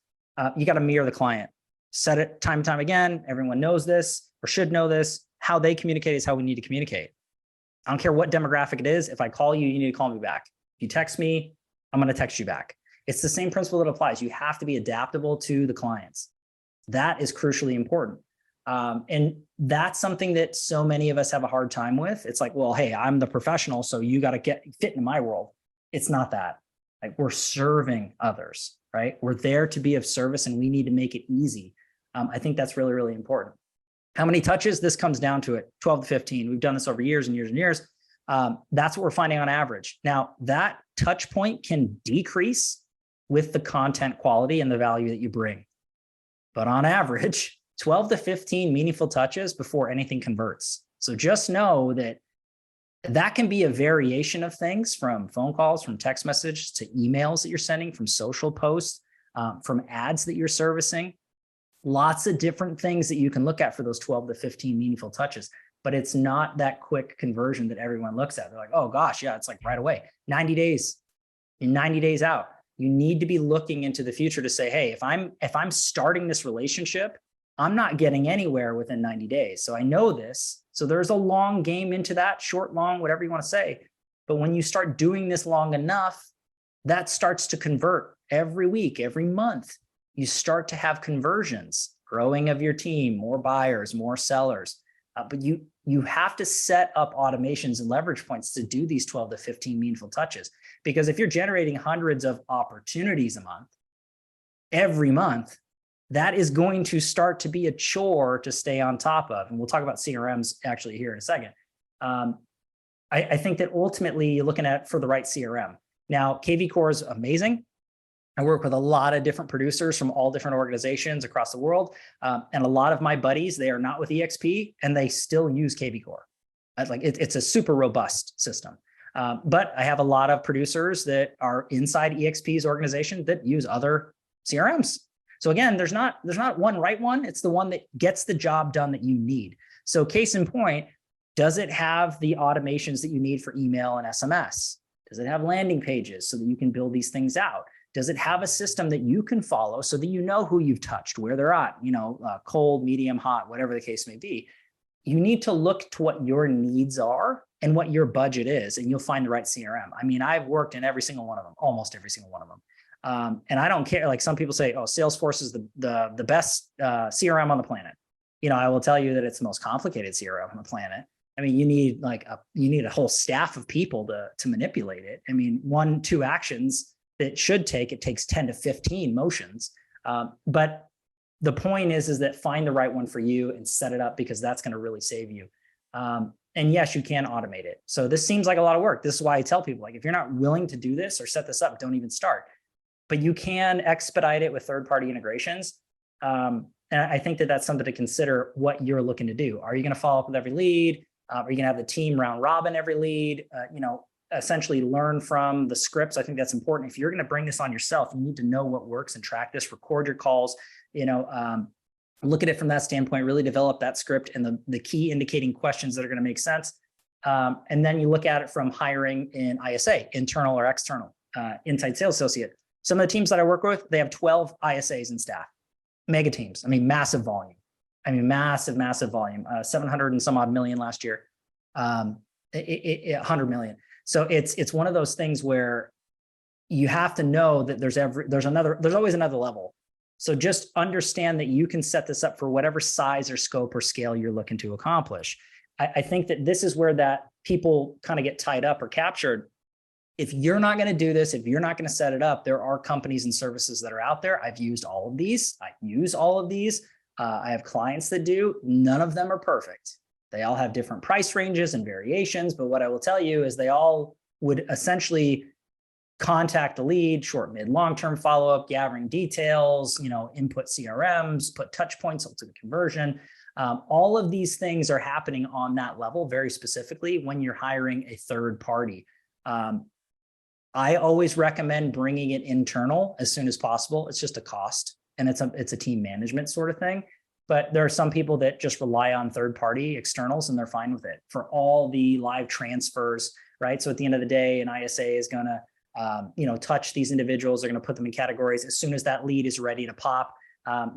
You got to mirror the client. Set it time and time again. Everyone knows this or should know this. How they communicate is how we need to communicate. I don't care what demographic it is. If I call you, you need to call me back. If you text me, I'm going to text you back. It's the same principle that applies. You have to be adaptable to the clients. That is crucially important. And that's something that so many of us have a hard time with. It's like, well, hey, I'm the professional, so you got to fit into my world. It's not that. Like, we're serving others, right? We're there to be of service and we need to make it easy. I think that's really, really important. How many touches? This comes down to it, 12 to 15. We've done this over years and years and years. That's what we're finding on average. Now, that touch point can decrease with the content quality and the value that you bring. But on average, 12 to 15 meaningful touches before anything converts. So just know that that can be a variation of things, from phone calls, from text messages to emails that you're sending, from social posts, from ads that you're servicing. Lots of different things that you can look at for those 12 to 15 meaningful touches, but it's not that quick conversion that everyone looks at. They're like, oh gosh, yeah, it's like right away, 90 days, in 90 days out. You need to be looking into the future to say, hey, if I'm starting this relationship I'm not getting anywhere within 90 days. So I know this. So there's a long game into that, short, long, whatever you want to say. But when you start doing this long enough, that starts to convert every week, every month. You start to have conversions, growing of your team, more buyers, more sellers. But you have to set up automations and leverage points to do these 12 to 15 meaningful touches. Because if you're generating hundreds of opportunities a month, every month, that is going to start to be a chore to stay on top of. And we'll talk about CRMs actually here in a second. I think that ultimately you're looking at for the right CRM. Now, KV Core is amazing. I work with a lot of different producers from all different organizations across the world. And a lot of my buddies, they are not with EXP and they still use KV Core. It's a super robust system. But I have a lot of producers that are inside EXP's organization that use other CRMs. So again, there's not one right one. It's the one that gets the job done that you need. So case in point, does it have the automations that you need for email and SMS? Does it have landing pages so that you can build these things out? Does it have a system that you can follow so that you know who you've touched, where they're at, cold, medium, hot, whatever the case may be? You need to look to what your needs are and what your budget is, and you'll find the right CRM. I mean, I've worked in every single one of them, almost every single one of them. And I don't care. Like some people say, oh, Salesforce is the best CRM on the planet. I will tell you that it's the most complicated CRM on the planet. I mean, you need a whole staff of people to manipulate it. I mean, 1-2 actions that should it takes 10 to 15 motions. But the point is that find the right one for you and set it up, because that's going to really save you. And yes, you can automate it. So this seems like a lot of work. This is why I tell people, like, if you're not willing to do this or set this up, don't even start. But you can expedite it with third-party integrations. And I think that that's something to consider what you're looking to do. Are you going to follow up with every lead? Are you going to have the team round robin every lead? Essentially learn from the scripts. I think that's important. If you're going to bring this on yourself, you need to know what works and track this, record your calls, look at it from that standpoint, really develop that script and the key indicating questions that are going to make sense. And then you look at it from hiring in ISA, internal or external, inside sales associate. Some of the teams that I work with, they have 12 ISAs in staff, mega teams. I mean, massive volume. Massive volume, 700 and some odd million last year, 100 million. So it's one of those things where you have to know that there's always another level. So just understand that you can set this up for whatever size or scope or scale you're looking to accomplish. I think that this is where that people kind of get tied up or captured. If you're not going to do this, if you're not going to set it up, there are companies and services that are out there. I've used all of these. I use all of these. I have clients that do. None of them are perfect. They all have different price ranges and variations. But what I will tell you is they all would essentially contact a lead, short, mid, long-term follow-up, gathering details, input CRMs, put touch points, ultimate conversion. All of these things are happening on that level very specifically when you're hiring a third party. I always recommend bringing it internal as soon as possible. It's just a cost. And it's a team management sort of thing. But there are some people that just rely on third-party externals and they're fine with it for all the live transfers, right? So at the end of the day, an ISA is going to, touch these individuals. They're going to put them in categories. As soon as that lead is ready to pop,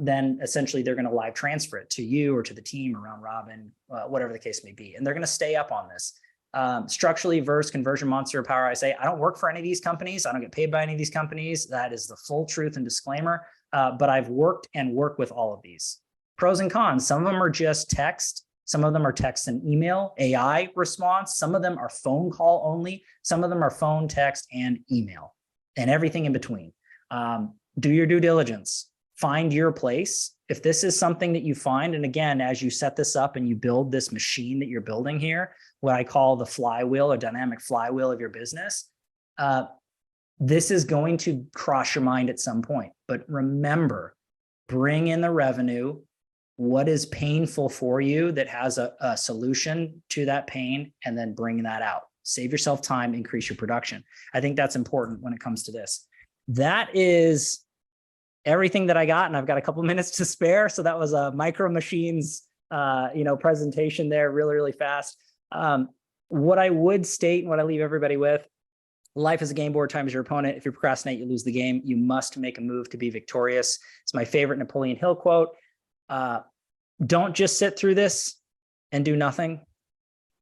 then essentially they're going to live transfer it to you or to the team around Robin, whatever the case may be. And they're going to stay up on this. Structurally, Verse, Conversion Monster, Power ISA. I don't work for any of these companies. I don't get paid by any of these companies. That is the full truth and disclaimer. But I've worked and work with all of these. Pros and cons. Some of them are just text. Some of them are text and email, AI response. Some of them are phone call only. Some of them are phone, text, and email, and everything in between. Do your due diligence. Find your place. If this is something that you find, and again, as you set this up and you build this machine that you're building here, what I call the flywheel or dynamic flywheel of your business, this is going to cross your mind at some point. But remember, bring in the revenue. What is painful for you that has a solution to that pain, and then bring that out. Save yourself time, increase your production. I think that's important when it comes to this. That is everything that I got, and I've got a couple minutes to spare. So that was a Micro Machines, presentation there, really, really fast. What I would state and what I leave everybody with: life is a game board, time is your opponent. If you procrastinate, you lose the game. You must make a move to be victorious. It's my favorite Napoleon Hill quote. Don't just sit through this and do nothing.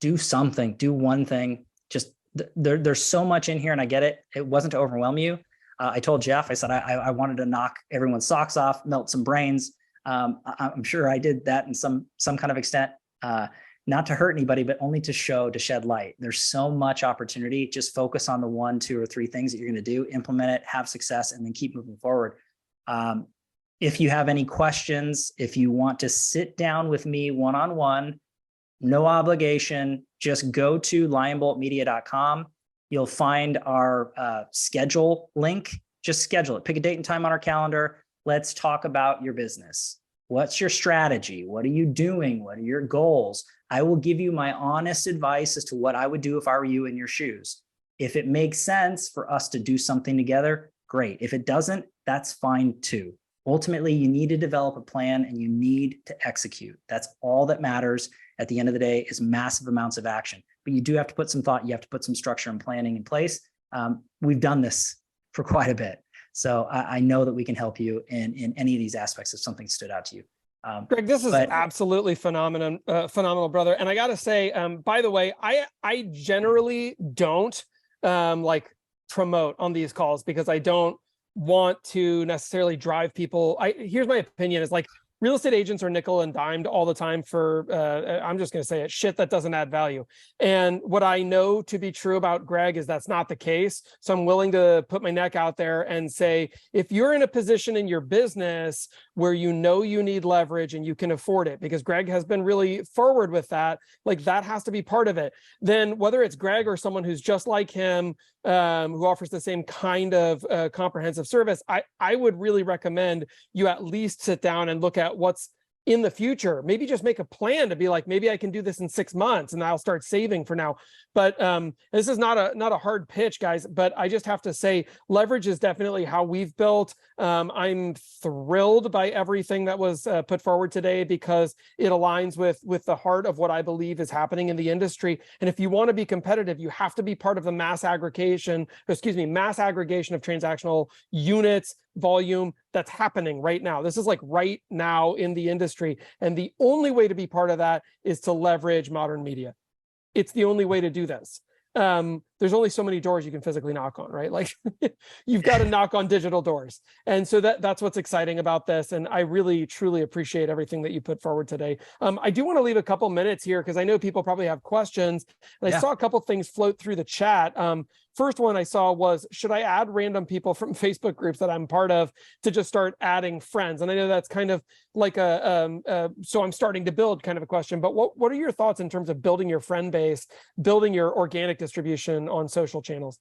Do something, do one thing. Just there's so much in here, and I get it. It wasn't to overwhelm you. I told Jeff, I said, I wanted to knock everyone's socks off, melt some brains. I'm sure I did that in some kind of extent, not to hurt anybody, but only to shed light. There's so much opportunity. Just focus on the 1, 2, or 3 things that you're going to do, implement it, have success, and then keep moving forward. If you have any questions, if you want to sit down with me one-on-one, no obligation, just go to lionboltmedia.com. You'll find our schedule link. Just schedule it. Pick a date and time on our calendar. Let's talk about your business. What's your strategy? What are you doing? What are your goals? I will give you my honest advice as to what I would do if I were you in your shoes. If it makes sense for us to do something together, great. If it doesn't, that's fine too. Ultimately, you need to develop a plan and you need to execute. That's all that matters at the end of the day, is massive amounts of action. But you do have to put some thought, you have to put some structure and planning in place. We've done this for quite a bit. So I know that we can help you in any of these aspects if something stood out to you. Greg, this is absolutely phenomenal, brother. And I got to say, by the way, I generally don't like promote on these calls because I don't want to necessarily drive people. Here's my opinion is like, real estate agents are nickel and dimed all the time for, I'm just going to say it, shit that doesn't add value. And what I know to be true about Greg is that's not the case. So I'm willing to put my neck out there and say, if you're in a position in your business where you know you need leverage and you can afford it, because Greg has been really forward with that, like that has to be part of it. Then whether it's Greg or someone who's just like him, who offers the same kind of comprehensive service, I would really recommend you at least sit down and look at what's in the future. Maybe just make a plan to be like, maybe I can do this in 6 months and I'll start saving for now. But this is not a hard pitch, guys, but I just have to say leverage is definitely how we've built. I'm thrilled by everything that was put forward today because it aligns with the heart of what I believe is happening in the industry. And if you want to be competitive, you have to be part of the mass aggregation of transactional units, volume that's happening right now. This is like right now in the industry. And the only way to be part of that is to leverage modern media. It's the only way to do this. There's only so many doors you can physically knock on, right? Like you've got to knock on digital doors. And so that's what's exciting about this. And I really, truly appreciate everything that you put forward today. I do want to leave a couple minutes here because I know people probably have questions. And I saw a couple things float through the chat. First one I saw was, should I add random people from Facebook groups that I'm part of to just start adding friends? And I know that's kind of like so I'm starting to build kind of a question, but what are your thoughts in terms of building your friend base, building your organic distribution on social channels?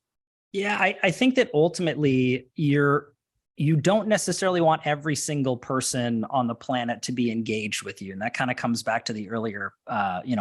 Yeah, I think that ultimately you don't necessarily want every single person on the planet to be engaged with you. And that kind of comes back to the earlier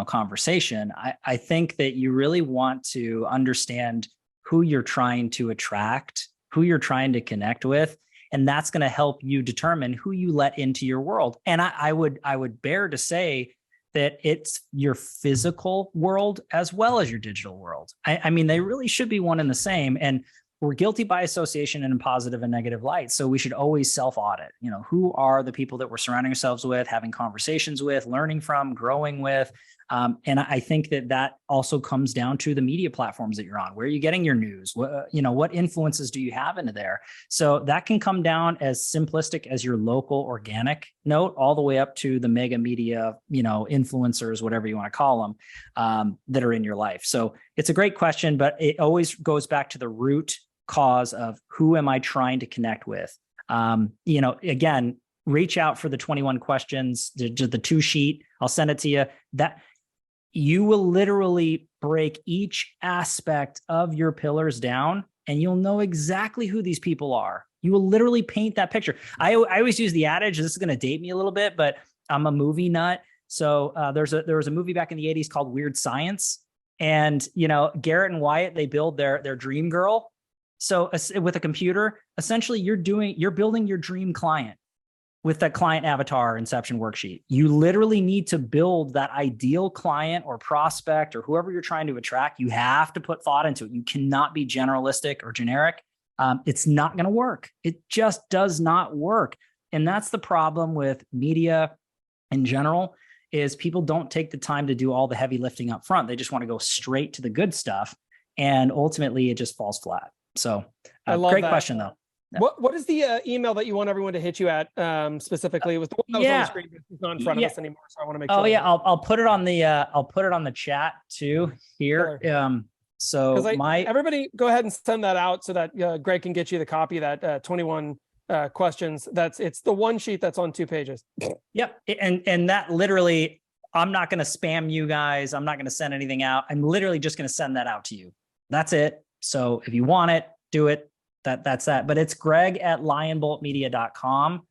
conversation. I think that you really want to understand who you're trying to attract, who you're trying to connect with, and that's going to help you determine who you let into your world. And I would bear to say that it's your physical world as well as your digital world. I mean, they really should be one and the same. And we're guilty by association in positive and negative light. So we should always self-audit. Who are the people that we're surrounding ourselves with, having conversations with, learning from, growing with. And I think that also comes down to the media platforms that you're on. Where are you getting your news? What influences do you have into there? So that can come down as simplistic as your local organic note, all the way up to the mega media, influencers, whatever you want to call them, that are in your life. So it's a great question, but it always goes back to the root cause of who am I trying to connect with? Again, reach out for the 21 questions, the 2-sheet. I'll send it to you. That you will literally break each aspect of your pillars down and you'll know exactly who these people are. You will literally paint that picture. I always use the adage, this is going to date me a little bit, but I'm a movie nut. So there was a movie back in the 80s called Weird Science. And, Garrett and Wyatt, they build their dream girl. So with a computer, essentially you're building your dream client with that client avatar inception worksheet. You literally need to build that ideal client or prospect or whoever you're trying to attract. You have to put thought into it. You cannot be generalistic or generic. It's not going to work. It just does not work. And that's the problem with media in general is people don't take the time to do all the heavy lifting up front. They just want to go straight to the good stuff. And ultimately it just falls flat. So I love great that. question though. Yeah. What is the email that you want everyone to hit you at specifically? It was the one that was on the screen, but it's not in front of us anymore. So I want to make sure. Oh yeah, I'll put it on the chat too here. So everybody go ahead and send that out so that Greg can get you the copy of that 21 questions. It's the one sheet that's on 2 pages. Yep. And that literally, I'm not going to spam you guys. I'm not going to send anything out. I'm literally just going to send that out to you. That's it. So if you want it, do it. That's that. But it's greg@lionboltmedia.com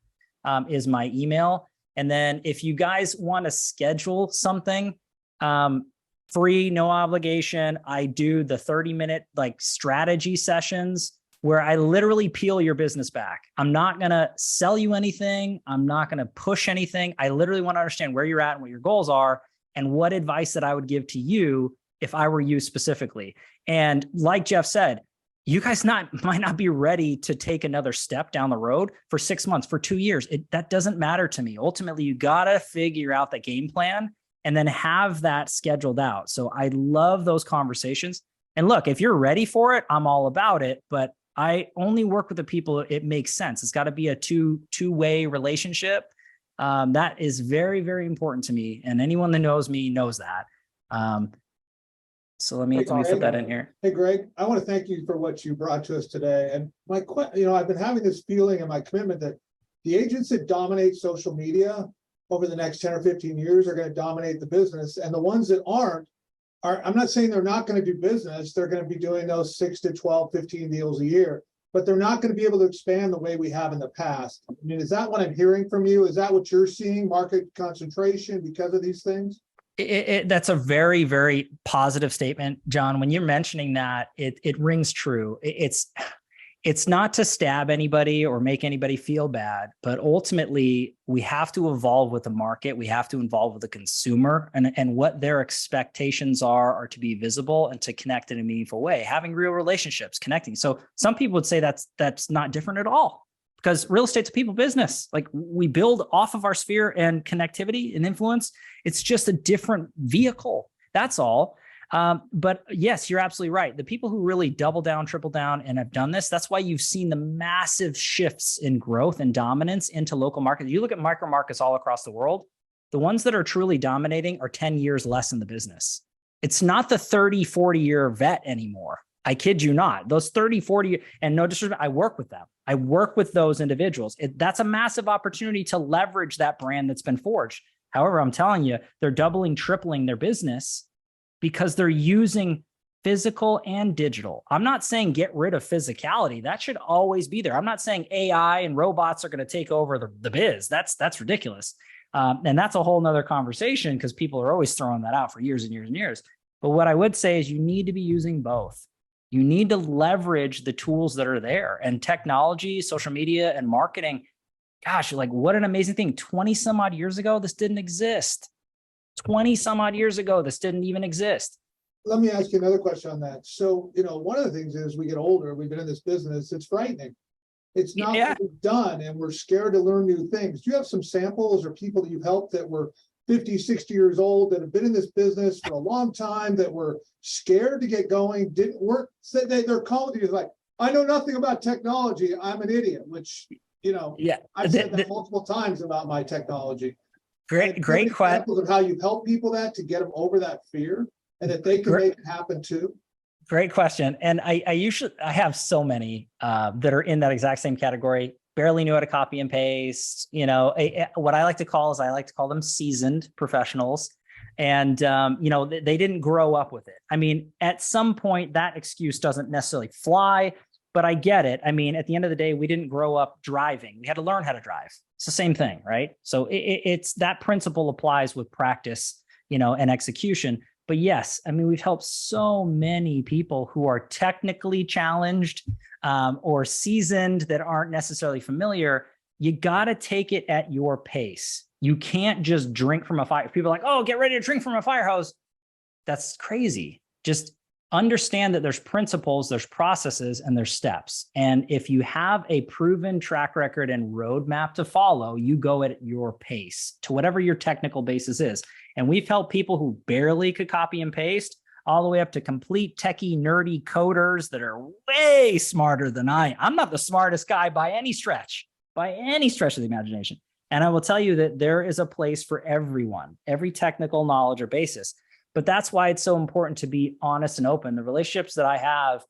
is my email. And then if you guys want to schedule something, free, no obligation, I do the 30-minute like strategy sessions where I literally peel your business back. I'm not going to sell you anything. I'm not going to push anything. I literally want to understand where you're at and what your goals are and what advice that I would give to you if I were you specifically. And like Jeff said, you guys might not be ready to take another step down the road for 6 months, for 2 years. That doesn't matter to me. Ultimately, you got to figure out the game plan and then have that scheduled out. So I love those conversations. And look, if you're ready for it, I'm all about it. But I only work with the people it makes sense. It's got to be a two-way relationship. That is very, very important to me. And anyone that knows me knows that. So let me put that in here. Hey, Greg, I want to thank you for what you brought to us today. And I've been having this feeling and my commitment that the agents that dominate social media over the next 10 or 15 years are going to dominate the business. And the ones that aren't, I'm not saying they're not going to do business. They're going to be doing those 6 to 12, 15 deals a year, but they're not going to be able to expand the way we have in the past. I mean, is that what I'm hearing from you? Is that what you're seeing, market concentration because of these things? That's a very, very positive statement, John. When you're mentioning that, it rings true. It's not to stab anybody or make anybody feel bad, but ultimately we have to evolve with the market. We have to evolve with the consumer and what their expectations are to be visible and to connect in a meaningful way, having real relationships, connecting. So some people would say that's not different at all because real estate's a people business. Like we build off of our sphere and connectivity and influence. It's just a different vehicle. That's all. But yes, you're absolutely right. The people who really double down, triple down, and have done this, that's why you've seen the massive shifts in growth and dominance into local markets. You look at micro markets all across the world, the ones that are truly dominating are 10 years less in the business. It's not the 30, 40-year vet anymore. I kid you not. Those 30, 40, and no disrespect, I work with them. I work with those individuals. That's a massive opportunity to leverage that brand that's been forged. However, I'm telling you, they're doubling, tripling their business because they're using physical and digital. I'm not saying get rid of physicality. That should always be there. I'm not saying AI and robots are going to take over the biz. That's ridiculous. And that's a whole nother conversation because people are always throwing that out for years and years and years. But what I would say is you need to be using both. You need to leverage the tools that are there, and technology, social media, and marketing. Gosh, like what an amazing thing. 20 some odd years ago, this didn't exist. 20 some odd years ago, this didn't even exist. Let me ask you another question on that. So, one of the things is we get older, we've been in this business, it's frightening. It's not what we've done and we're scared to learn new things. Do you have some samples or people that you've helped that were 50, 60 years old that have been in this business for a long time that were scared to get going, didn't work, said they're calling you like, I know nothing about technology, I'm an idiot, which, I've said that multiple times about my technoloally. Great question. Examples of how you've helped people to get them over that fear and that they can make it happen too. Great question. And I have so many that are in that exact same category. Barely knew how to copy and paste. What I like to call them seasoned professionals. And, they didn't grow up with it. I mean, at some point that excuse doesn't necessarily fly, but I get it. I mean, at the end of the day, we didn't grow up driving. We had to learn how to drive. It's the same thing, right? So it's that principle applies with practice, and execution. But yes, I mean, we've helped so many people who are technically challenged or seasoned that aren't necessarily familiar. You got to take it at your pace. You can't just drink from a fire. People are like, oh, get ready to drink from a fire hose. That's crazy. Just understand that there's principles, there's processes, and there's steps. And if you have a proven track record and roadmap to follow, you go at your pace to whatever your technical basis is. And we've helped people who barely could copy and paste all the way up to complete techie, nerdy coders that are way smarter than I am. I'm not the smartest guy by any stretch of the imagination. And I will tell you that there is a place for everyone, every technical knowledge or basis. But that's why it's so important to be honest and open. The relationships that I have,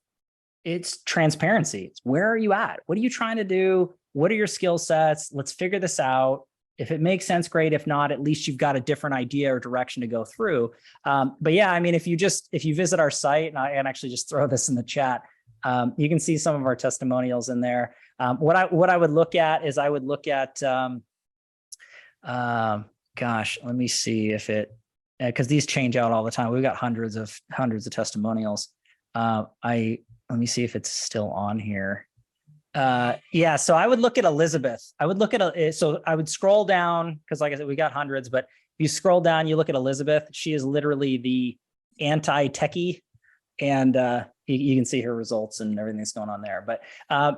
it's transparency. It's where are you at? What are you trying to do? What are your skill sets? Let's figure this out. If it makes sense, great. If not, at least you've got a different idea or direction to go through. But yeah, I mean, if you visit our site, and I can actually just throw this in the chat, you can see some of our testimonials in there. What I would look at is gosh, let me see if it, because these change out all the time. We've got hundreds of testimonials. Let me see if it's still on here. Yeah, so I would look at Elizabeth. I would scroll down, because like I said, we got hundreds, but if you scroll down, you look at Elizabeth. She is literally the anti-techie, and you can see her results and everything that's going on there. But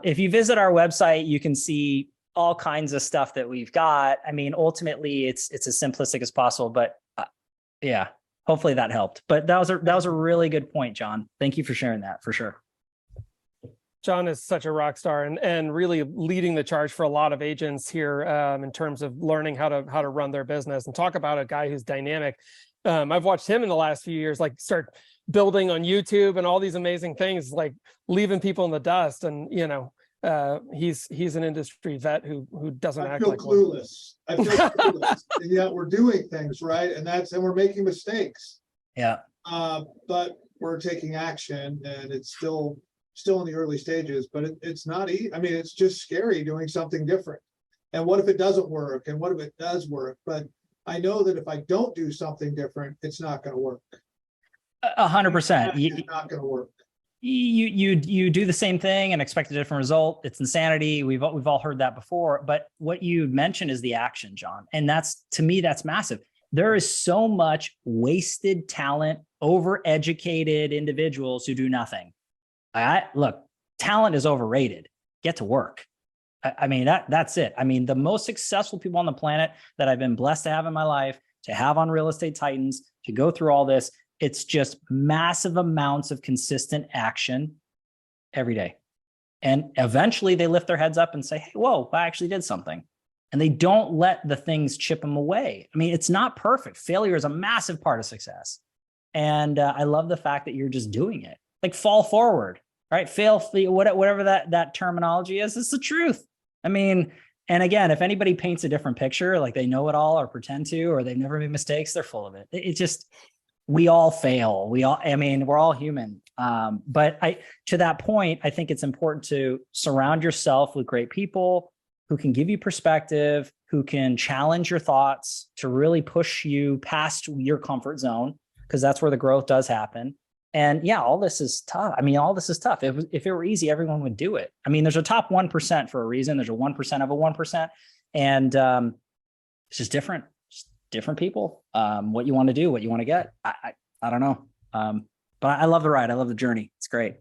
if you visit our website, you can see all kinds of stuff that we've got. I mean, ultimately, it's as simplistic as possible, but yeah, hopefully that helped. But that was a really good point, John. Thank you for sharing that, for sure. John is such a rock star and really leading the charge for a lot of agents here in terms of learning how to run their business. And talk about a guy who's dynamic. I've watched him in the last few years, like start building on YouTube and all these amazing things, like leaving people in the dust. And he's an industry vet who doesn't act like clueless. I feel clueless. And yet we're doing things right, and we're making mistakes. Yeah. But we're taking action, and it's still in the early stages. But it's not easy. I mean, it's just scary doing something different. And what if it doesn't work? And what if it does work? But I know that if I don't do something different, it's not going to work. 100%. It's not going to work. You do the same thing and expect a different result. It's insanity. We've all heard that before. But what you mentioned is the action, John. And to me, that's massive. There is so much wasted talent, overeducated individuals who do nothing. Look, talent is overrated. Get to work. I mean, that's it. I mean, the most successful people on the planet that I've been blessed to have in my life, to have on Real Estate Titans, to go through all this, it's just massive amounts of consistent action every day. And eventually they lift their heads up and say, hey, whoa, I actually did something. And they don't let the things chip them away. I mean, it's not perfect. Failure is a massive part of success. And I love the fact that you're just doing it. Like fall forward, right? Whatever that terminology is, it's the truth. I mean, and again, if anybody paints a different picture, like they know it all or pretend to, or they've never made mistakes, they're full of it. It just, we all fail. We're all human. But to that point, I think it's important to surround yourself with great people who can give you perspective, who can challenge your thoughts to really push you past your comfort zone, because that's where the growth does happen. And yeah, all this is tough. I mean, all this is tough. If it were easy, everyone would do it. I mean, there's a top 1% for a reason. There's a 1% of a 1%. And it's just different. Different people, what you want to do, what you want to get. I don't know. But I love the ride. I love the journey. It's great.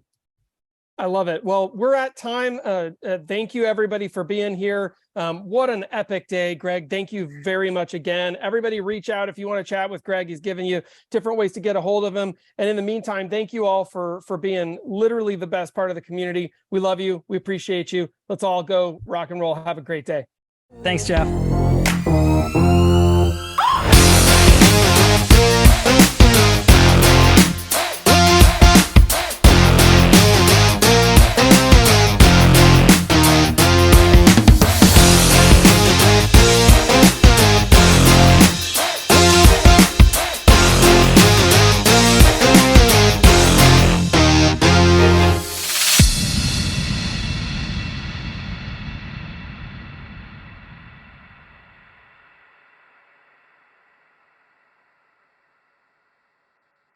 I love it. Well, we're at time. Thank you everybody for being here. What an epic day, Greg. Thank you very much again. Everybody reach out if you want to chat with Greg. He's giving you different ways to get a hold of him. And in the meantime, thank you all for being literally the best part of the community. We love you. We appreciate you. Let's all go rock and roll. Have a great day. Thanks, Jeff.